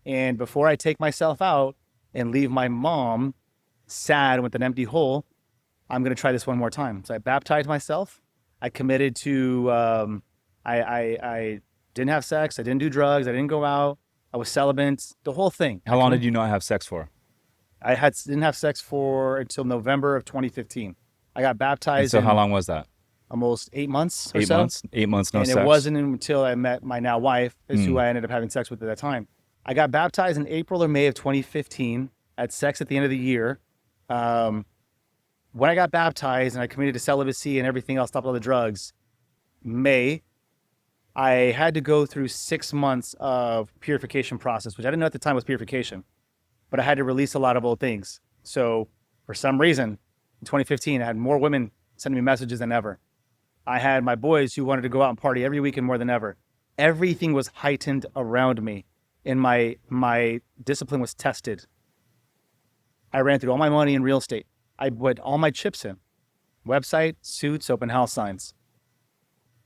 And before I take myself out and leave my mom sad with an empty hole. I'm going to try this one more time. So I baptized myself. I committed to, I didn't have sex. I didn't do drugs. I didn't go out. I was celibate, the whole thing. How long did you not have sex for? Didn't have sex for until November of 2015. I got And baptized so how in long was that? almost 8 months or 8 so. months? 8 months, no And sex. it wasn't until I met my now wife, is who I ended up having sex with at that time. I got baptized in April or May of 2015. I had sex at the end of the year. When I got baptized and I committed to celibacy and everything else, stopped all the drugs, May, I had to go through 6 months of purification process, which I didn't know at the time was purification, but I had to release a lot of old things. So for some reason, in 2015, I had more women sending me messages than ever. I had my boys who wanted to go out and party every weekend more than ever. Everything was heightened around me, and my discipline was tested. I ran through all my money in real estate. I put all my chips in. Website, suits, open house signs.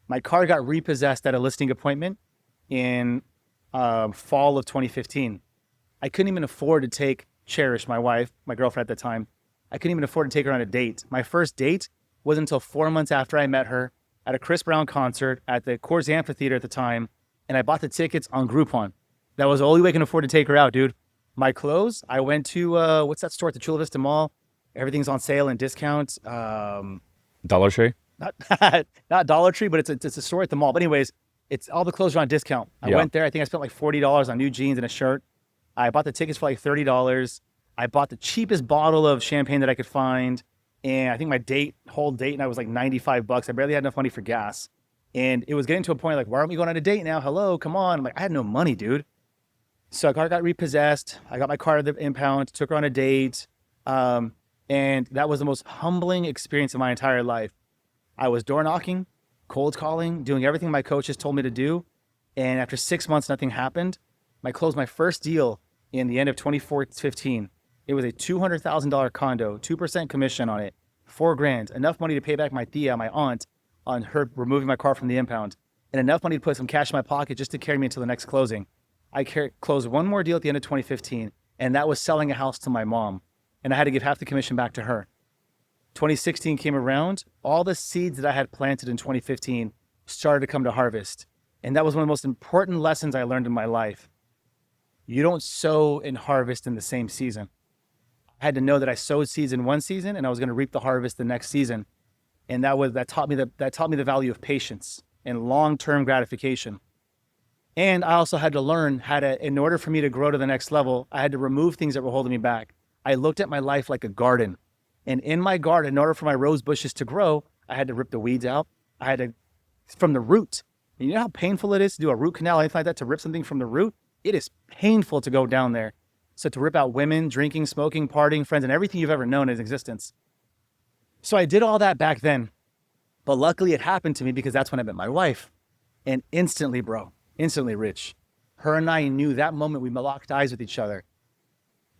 My car got repossessed at a listing appointment in fall of 2015. I couldn't even afford to take Cherish, my wife, my girlfriend at the time. I couldn't even afford to take her on a date. My first date wasn't until 4 months after I met her at a Chris Brown concert at the Coors Amphitheater at the time, and I bought the tickets on Groupon. That was the only way I can afford to take her out, dude. My clothes, I went to, what's that store at the Chula Vista Mall? Everything's on sale and discounts. Dollar Tree? Not Dollar Tree, but it's a store at the mall. But anyways, it's all the clothes are on discount. I went there. I think I spent like $40 on new jeans and a shirt. I bought the tickets for like $30. I bought the cheapest bottle of champagne that I could find. And I think my whole date night was like $95. I barely had enough money for gas. And it was getting to a point like, why aren't we going on a date now? Hello, come on. I'm like, I had no money, dude. So our car got repossessed. I got my car at the impound, took her on a date. And that was the most humbling experience of my entire life. I was door knocking, cold calling, doing everything my coaches told me to do. And after 6 months, nothing happened. I closed my first deal in the end of 2015. It was a $200,000 condo, 2% commission on it, $4,000, enough money to pay back my tia, my aunt, on her removing my car from the impound, and enough money to put some cash in my pocket just to carry me until the next closing. I closed one more deal at the end of 2015, and that was selling a house to my mom. And I had to give half the commission back to her. 2016 came around. All the seeds that I had planted in 2015 started to come to harvest. And that was one of the most important lessons I learned in my life. You don't sow and harvest in the same season. I had to know that I sowed seeds in one season and I was going to reap the harvest the next season. And that taught me the value of patience and long-term gratification. And I also had to learn in order for me to grow to the next level, I had to remove things that were holding me back. I looked at my life like a garden. And in my garden, in order for my rose bushes to grow, I had to rip the weeds out. I had to, from the root. And you know how painful it is to do a root canal, anything like that, to rip something from the root? It is painful to go down there. So to rip out women, drinking, smoking, partying, friends, and everything you've ever known in existence. So I did all that back then. But luckily it happened to me because that's when I met my wife. And instantly, bro, instantly rich. Her and I knew that moment we locked eyes with each other.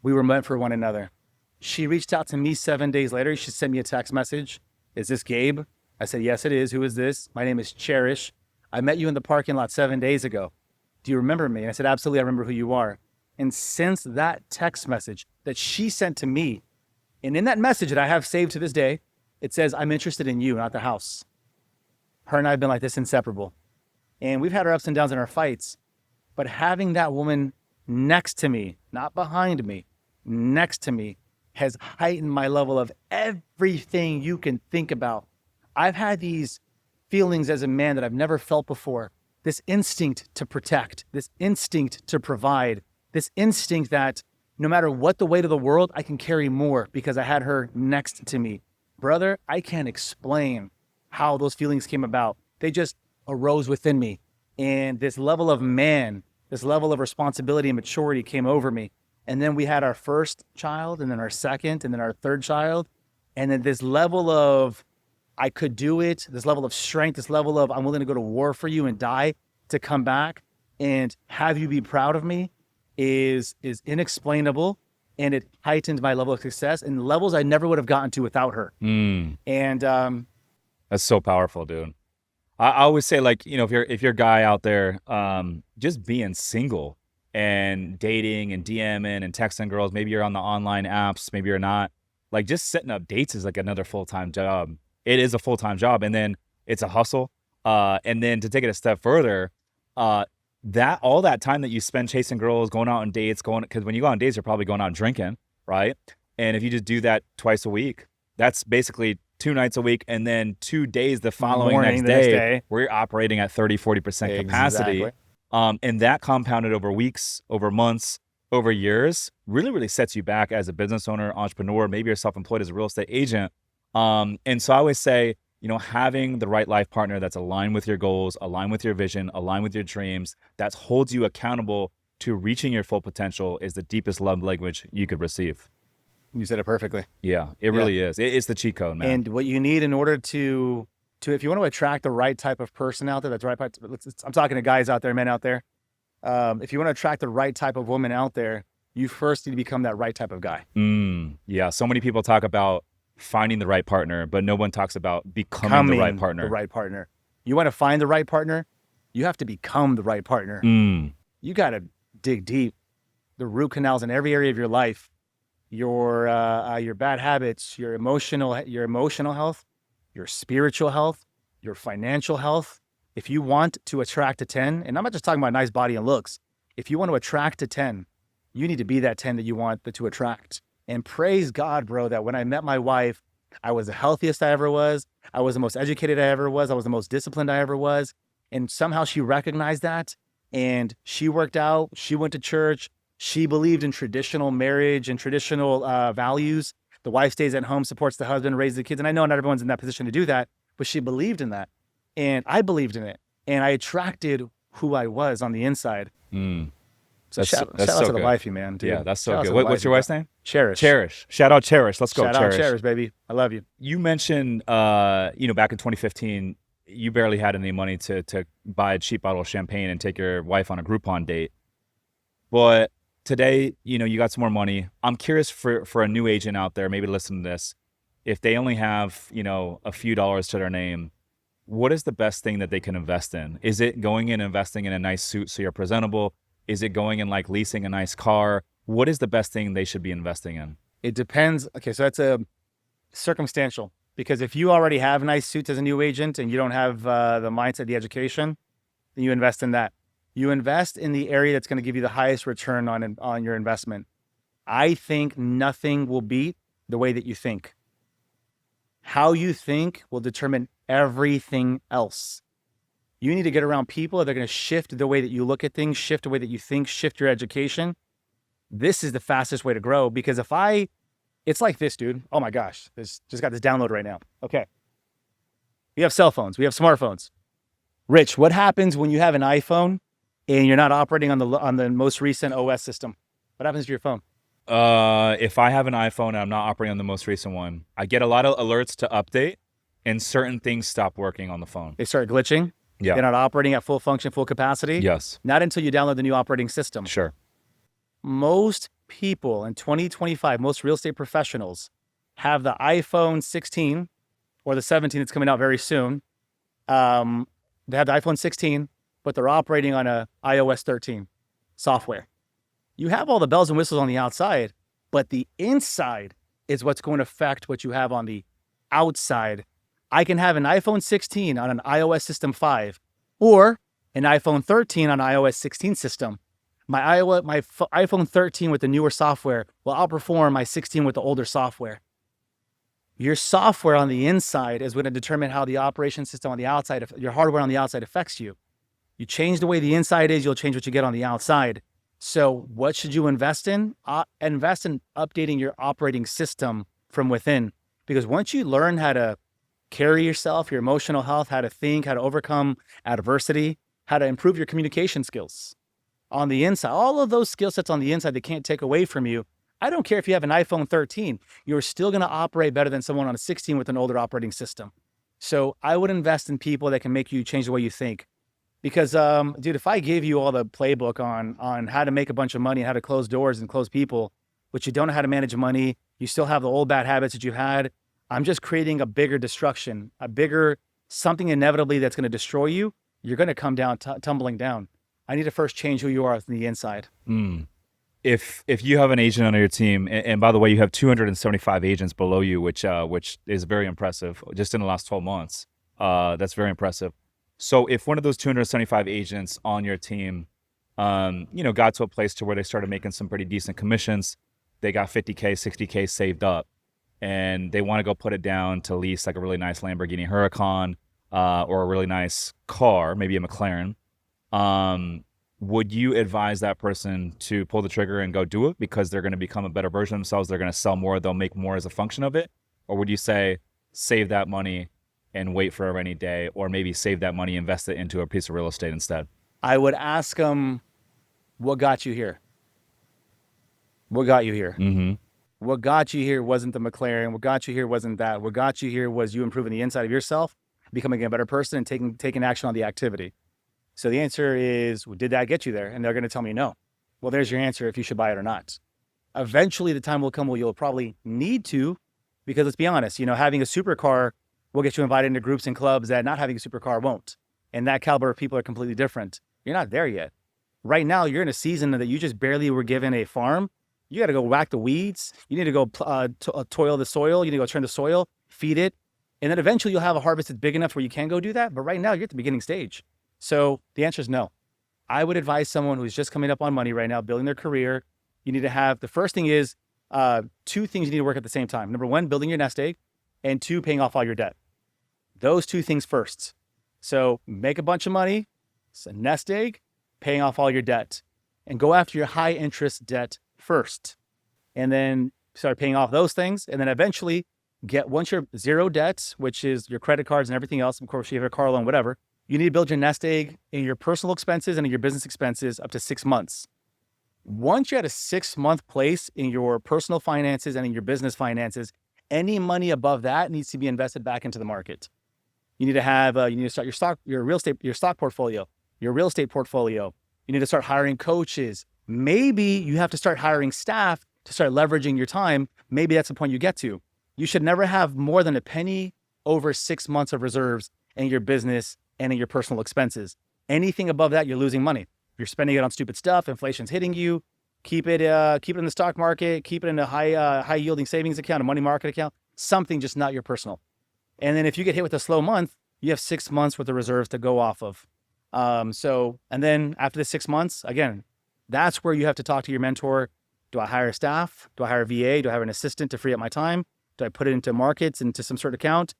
We were meant for one another. She reached out to me 7 days later. She sent me a text message. Is this Gabe? I said, yes, it is. Who is this? My name is Cherish. I met you in the parking lot 7 days ago. Do you remember me? And I said, absolutely, I remember who you are. And since that text message that she sent to me, and in that message that I have saved to this day, it says, I'm interested in you, not the house. Her and I have been like this, inseparable. And we've had our ups and downs in our fights. But having that woman next to me, not behind me, next to me, has heightened my level of everything you can think about. I've had these feelings as a man that I've never felt before. This instinct to protect, this instinct to provide, this instinct that no matter what the weight of the world, I can carry more because I had her next to me. Brother, I can't explain how those feelings came about. They just arose within me. And this level of man, this level of responsibility and maturity came over me. And then we had our first child, and then our second, and then our third child. And then this level of, I could do it, this level of strength, this level of, I'm willing to go to war for you and die to come back and have you be proud of me is inexplainable. And it heightened my level of success in levels I never would have gotten to without her. And that's so powerful, dude. I always say, like, you know, if you're a guy out there, just being single and dating and DMing and texting girls, maybe you're on the online apps, maybe you're not. Like just setting up dates is like another full-time job. It is a full-time job, and then it's a hustle. And then to take it a step further, that all that time that you spend chasing girls, going out on dates, because when you go on dates, you're probably going out and drinking, right? And if you just do that twice a week, that's basically 2 nights a week, and then 2 days the following Morning, next the next day, day. where you're operating at 30-40% capacity. Exactly. And that compounded over weeks, over months, over years, really, really sets you back as a business owner, entrepreneur, maybe you're self-employed as a real estate agent. And so I always say, having the right life partner that's aligned with your goals, aligned with your vision, aligned with your dreams, that holds you accountable to reaching your full potential is the deepest love language you could receive. You said it perfectly. Yeah, it really is. It's the cheat code, man. And what you need in order to if you want to attract the right type of person out there, that's the right part. I'm talking to guys out there, men out there. If you want to attract the right type of woman out there, you first need to become that right type of guy. Yeah, so many people talk about finding the right partner, but no one talks about becoming the right partner. The right partner. You want to find the right partner, you have to become the right partner. You got to dig deep. The root canals in every area of your life, your bad habits, your emotional health, your spiritual health, your financial health. If you want to attract a 10, and I'm not just talking about nice body and looks, if you want to attract a 10, you need to be that 10 that you want to attract. And praise God, bro, that when I met my wife, I was the healthiest I ever was. I was the most educated I ever was. I was the most disciplined I ever was. And somehow she recognized that. And she worked out. She went to church. She believed in traditional marriage and traditional values. The wife stays at home, supports the husband, raises the kids. And I know not everyone's in that position to do that, but she believed in that. And I believed in it. And I attracted who I was on the inside. So shout out so to the good. wifey, man. Dude. Yeah, that's so Shout out good. to the What's your wifey, wife's name? Cherish. Cherish. Shout out Cherish. Let's go, Shout Cherish. out Cherish, baby. I love you. You mentioned, back in 2015, you barely had any money to buy a cheap bottle of champagne and take your wife on a Groupon date. But today, you got some more money. I'm curious for a new agent out there, maybe listen to this. If they only have, a few dollars to their name, what is the best thing that they can invest in? Is it going and investing in a nice suit so you're presentable? Is it going and like leasing a nice car? What is the best thing they should be investing in? It depends. Okay, so that's a circumstantial, because if you already have nice suits as a new agent and you don't have the mindset, the education, then you invest in that. You invest in the area that's going to give you the highest return on your investment. I think nothing will beat the way that you think. How you think will determine everything else. You need to get around people that are going to shift the way that you look at things, shift the way that you think, shift your education. This is the fastest way to grow, because it's like this, dude. Oh my gosh, just got this download right now. Okay. We have cell phones. We have smartphones. Rich, what happens when you have an iPhone and you're not operating on the most recent OS system? What happens to your phone? If I have an iPhone and I'm not operating on the most recent one, I get a lot of alerts to update, and certain things stop working on the phone. They start glitching. Yeah. They're not operating at full function, full capacity. Yes. Not until you download the new operating system. Sure. Most people in 2025, most real estate professionals have the iPhone 16 or the 17 that's coming out very soon. They have the iPhone 16, but they're operating on a iOS 13 software. You have all the bells and whistles on the outside, but the inside is what's going to affect what you have on the outside. I can have an iPhone 16 on an iOS system 5 or an iPhone 13 on iOS 16 system. My iPhone 13 with the newer software will outperform my 16 with the older software. Your software on the inside is going to determine how the operation system on the outside, your hardware on the outside affects you. You change the way the inside is, you'll change what you get on the outside. So what should you invest in? Invest in updating your operating system from within. Because once you learn how to carry yourself, your emotional health, how to think, how to overcome adversity, how to improve your communication skills on the inside, all of those skill sets on the inside they can't take away from you. I don't care if you have an iPhone 13, you're still going to operate better than someone on a 16 with an older operating system. So I would invest in people that can make you change the way you think. Because, dude, if I gave you all the playbook on how to make a bunch of money, how to close doors and close people, but you don't know how to manage money, you still have the old bad habits that you had, I'm just creating a bigger destruction, something inevitably that's going to destroy you. You're going to come down, tumbling down. I need to first change who you are from the inside. if you have an agent on your team, and by the way, you have 275 agents below you, which is very impressive just in the last 12 months. That's very impressive. So if one of those 275 agents on your team, got to a place to where they started making some pretty decent commissions, they got 50K, 60K saved up, and they want to go put it down to lease like a really nice Lamborghini Huracan, or a really nice car, maybe a McLaren. Would you advise that person to pull the trigger and go do it because they're going to become a better version of themselves? They're going to sell more. They'll make more as a function of it. Or would you say, save that money and wait for a rainy day, or maybe save that money, invest it into a piece of real estate instead? I would ask them, what got you here? What got you here? Mm-hmm. What got you here wasn't the McLaren. What got you here wasn't that. What got you here was you improving the inside of yourself, becoming a better person, and taking action on the activity. So the answer is, did that get you there? And they're going to tell me no. Well, there's your answer if you should buy it or not. Eventually, the time will come where you'll probably need to, because let's be honest, having a supercar will get you invited into groups and clubs that not having a supercar won't. And that caliber of people are completely different. You're not there yet. Right now, you're in a season that you just barely were given a farm. You got to go whack the weeds. You need to go toil the soil. You need to go turn the soil, feed it. And then eventually you'll have a harvest that's big enough where you can go do that. But right now, you're at the beginning stage. So the answer is no. I would advise someone who's just coming up on money right now, building their career. You need to have, the first thing is two things you need to work at the same time. Number one, building your nest egg, and two, paying off all your debt. Those two things first. So make a bunch of money, it's a nest egg, paying off all your debt, and go after your high interest debt first. And then start paying off those things. And then eventually once you're zero debt, which is your credit cards and everything else, of course, you have a car loan, whatever, you need to build your nest egg in your personal expenses and in your business expenses up to 6 months. Once you're at a 6-month place in your personal finances and in your business finances, any money above that needs to be invested back into the market. You need to have, you need to start your stock portfolio, your real estate portfolio. You need to start hiring coaches. Maybe you have to start hiring staff to start leveraging your time. Maybe that's the point you get to. You should never have more than a penny over 6 months of reserves in your business and in your personal expenses. Anything above that, you're losing money. You're spending it on stupid stuff. Inflation's hitting you. Keep it in the stock market. Keep it in a high yielding savings account, a money market account. Something just not your personal. And then if you get hit with a slow month, you have 6 months worth of reserves to go off of. And then after the 6 months, again, that's where you have to talk to your mentor. Do I hire staff? Do I hire a VA? Do I hire an assistant to free up my time? Do I put it into markets, into some sort of account?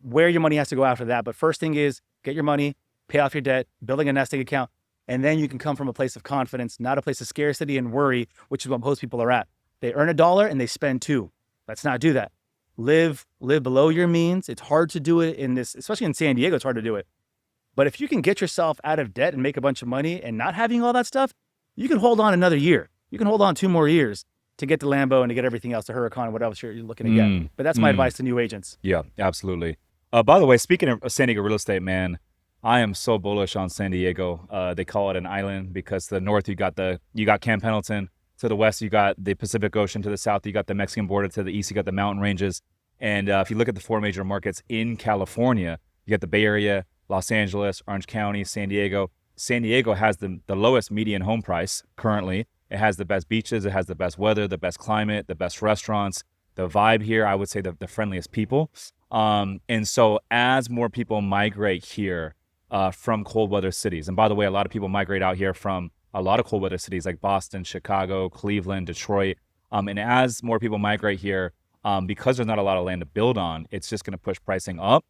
Where your money has to go after that. But first thing is get your money, pay off your debt, building a nest egg account. And then you can come from a place of confidence, not a place of scarcity and worry, which is what most people are at. They earn $1 and they spend $2. Let's not do that. Live below your means. It's hard to do it in this, especially in San Diego, it's hard to do it. But if you can get yourself out of debt and make a bunch of money and not having all that stuff, you can hold on another year. You can hold on 2 more years to get the Lambo and to get everything else, the Huracan, what else you're looking to get. But that's my advice to new agents. Yeah, absolutely. By the way, speaking of San Diego real estate, man, I am so bullish on San Diego. They call it an island because to the north you got Camp Pendleton, to the west you got the Pacific Ocean, to the south you got the Mexican border, to the east you got the mountain ranges. And if you look at the 4 major markets in California, you got the Bay Area, Los Angeles, Orange County, San Diego. San Diego has the lowest median home price currently. It has the best beaches, it has the best weather, the best climate, the best restaurants. The vibe here, I would say the friendliest people. And so as more people migrate here from cold weather cities, and by the way, a lot of people migrate out here from a lot of cold weather cities like Boston, Chicago, Cleveland, Detroit. And as more people migrate here, because there's not a lot of land to build on, it's just going to push pricing up.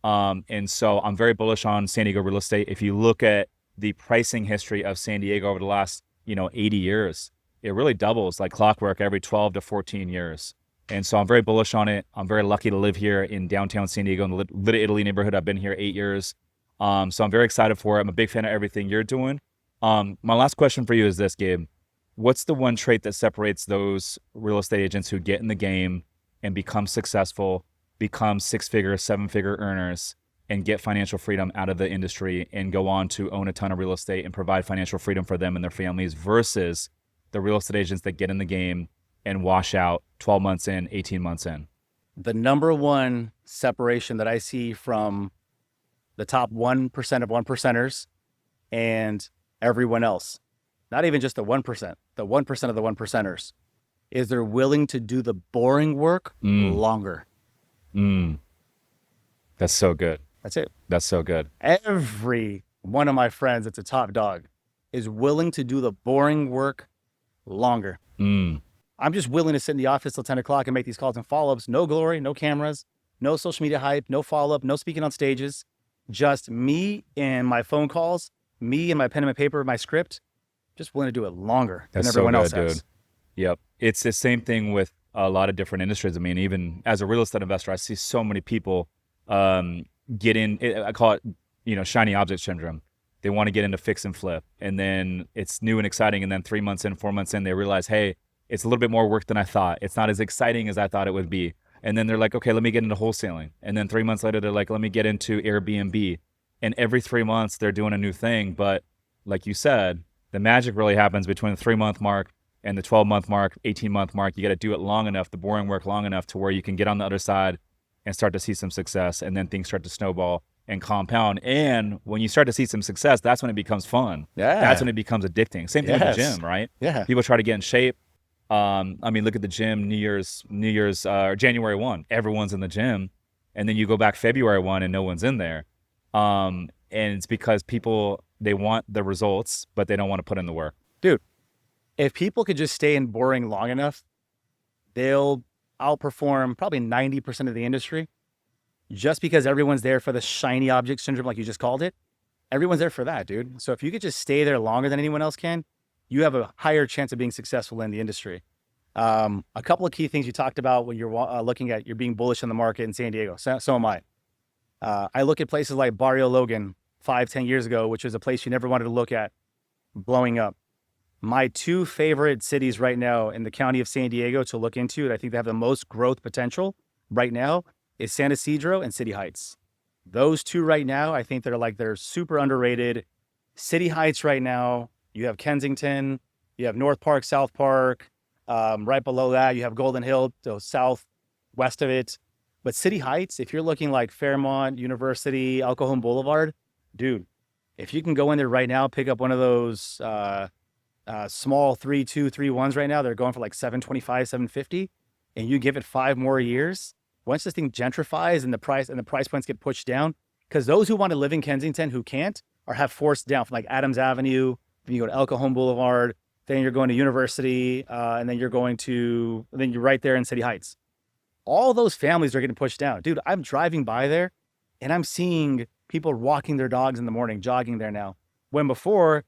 And so I'm very bullish on San Diego real estate. If you look at the pricing history of San Diego over the last 80 years, it really doubles like clockwork every 12 to 14 years. And so I'm very bullish on it. I'm very lucky to live here in downtown San Diego in the Little Italy neighborhood. I've been here 8 years. So I'm very excited for it. I'm a big fan of everything you're doing. My last question for you is this, Gabe. What's the one trait that separates those real estate agents who get in the game and become successful, become 6-figure, 7-figure earners, and get financial freedom out of the industry and go on to own a ton of real estate and provide financial freedom for them and their families versus the real estate agents that get in the game and wash out 12 months in, 18 months in? The number one separation that I see from the top 1% of 1%ers and everyone else not even just the 1%, the 1% of the 1%ers, is they're willing to do the boring work longer. That's so good. That's it. That's so good. Every one of my friends that's a top dog is willing to do the boring work longer. I'm just willing to sit in the office till 10 o'clock and make these calls and follow-ups. No glory, no cameras, no social media hype, no follow-up, no speaking on stages. Just me and my phone calls, me and my pen and my paper, my script, just willing to do it longer than everyone else has. Dude. Yep. It's the same thing with a lot of different industries. I mean, even as a real estate investor, I see so many people get in, I call it, shiny object syndrome. They want to get into fix and flip, and then it's new and exciting. And then 3 months in, 4 months in, they realize, hey, it's a little bit more work than I thought. It's not as exciting as I thought it would be. And then they're like, okay, let me get into wholesaling. And then 3 months later, they're like, let me get into Airbnb. And every 3 months, they're doing a new thing. But like you said, the magic really happens between the 3-month mark and the 12-month mark, 18-month mark. You got to do it long enough, the boring work long enough to where you can get on the other side and start to see some success. And then things start to snowball and compound. And when you start to see some success, that's when it becomes fun. Yeah. That's when it becomes addicting. Same thing with the gym, right? Yeah. People try to get in shape. I mean, look at the gym, New Year's, January 1, everyone's in the gym. And then you go back February 1 and no one's in there. And it's because people, they want the results, but they don't want to put in the work. Dude, if people could just stay in boring long enough, they'll outperform probably 90% of the industry, just because everyone's there for the shiny object syndrome, like you just called it. Everyone's there for that, dude. So if you could just stay there longer than anyone else can, you have a higher chance of being successful in the industry. A couple of key things you talked about when you're looking at, you're being bullish on the market in San Diego. So am I. I look at places like Barrio Logan 5-10 years ago, which was a place you never wanted to look at, blowing up. My two favorite cities right now in the county of San Diego to look into, and I think they have the most growth potential right now, is San Isidro and City Heights. Those two right now, I think they're super underrated. City Heights right now, you have Kensington, you have North Park, South Park. Right below that, you have Golden Hill, so southwest of it. But City Heights, if you're looking like Fairmont, University, El Cajon Boulevard, dude, if you can go in there right now, pick up one of those small 3.2, 3.1s right now, they're going for like $725, $750, and you give it 5 more years. Once this thing gentrifies and the price points get pushed down, because those who want to live in Kensington who can't are have forced down from like Adams Avenue. Then you go to El Cajon Boulevard, then you're going to University, and then you're right there in City Heights. All those families are getting pushed down. Dude, I'm driving by there and I'm seeing people walking their dogs in the morning, jogging there now. When before,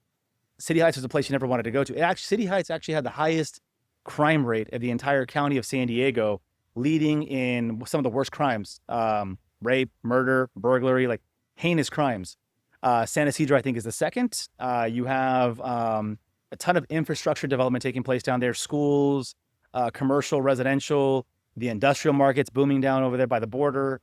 City Heights was a place you never wanted to go to. City Heights actually had the highest crime rate of the entire county of San Diego, leading in some of the worst crimes, rape, murder, burglary, like heinous crimes. San Isidro, I think, is the second. You have a ton of infrastructure development taking place down there, schools, commercial, residential, the industrial markets booming down over there by the border.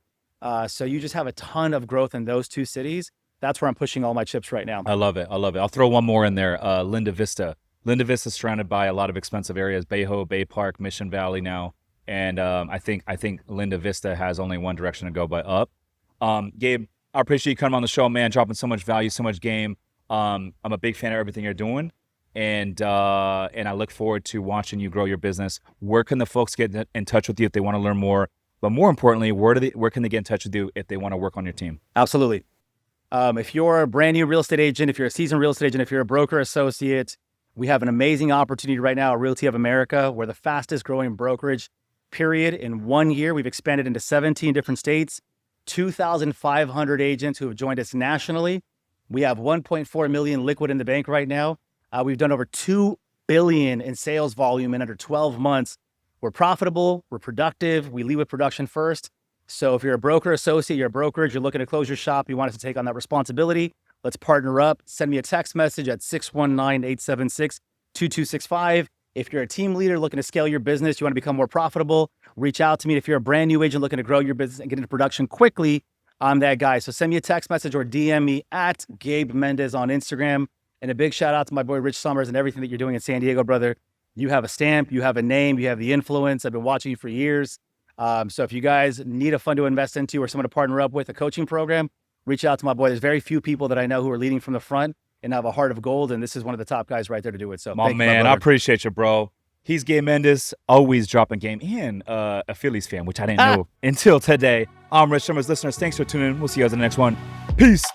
So you just have a ton of growth in those two cities. That's where I'm pushing all my chips right now. I love it. I'll throw one more in there. Linda Vista. Linda Vista is surrounded by a lot of expensive areas, Bayho, Bay Park, Mission Valley now. And I think Linda Vista has only one direction to go, but up. Gabe, I appreciate you coming on the show, man, dropping so much value, so much game. I'm a big fan of everything you're doing. And I look forward to watching you grow your business. Where can the folks get in touch with you if they want to learn more? But more importantly, where can they get in touch with you if they want to work on your team? Absolutely. If you're a brand new real estate agent, if you're a seasoned real estate agent, if you're a broker associate, we have an amazing opportunity right now at Realty of America. We're the fastest growing brokerage, period. In 1 year, we've expanded into 17 different states, 2,500 agents who have joined us nationally. We have 1.4 million liquid in the bank right now. We've done over 2 billion in sales volume in under 12 months. We're profitable, we're productive, we lead with production first. So if you're a broker associate, you're a brokerage, you're looking to close your shop, you want us to take on that responsibility, let's partner up. Send me a text message at 619-876-2265. If you're a team leader looking to scale your business, you want to become more profitable, reach out to me. If you're a brand new agent looking to grow your business and get into production quickly, I'm that guy. So send me a text message or DM me at Gabe Mendez on Instagram. And a big shout out to my boy Rich Summers and everything that you're doing in San Diego, brother. You have a stamp, you have a name, you have the influence. I've been watching you for years. So if you guys need a fund to invest into or someone to partner up with, a coaching program, reach out to my boy. There's very few people that I know who are leading from the front and have a heart of gold. And this is one of the top guys right there to do it. So My thank you, man, I brother. appreciate you, bro. He's Gabe Mendez, always dropping game, and a Phillies fan, which I didn't know until today. I'm Rich Summers. Listeners, thanks for tuning in. We'll see you guys in the next one. Peace.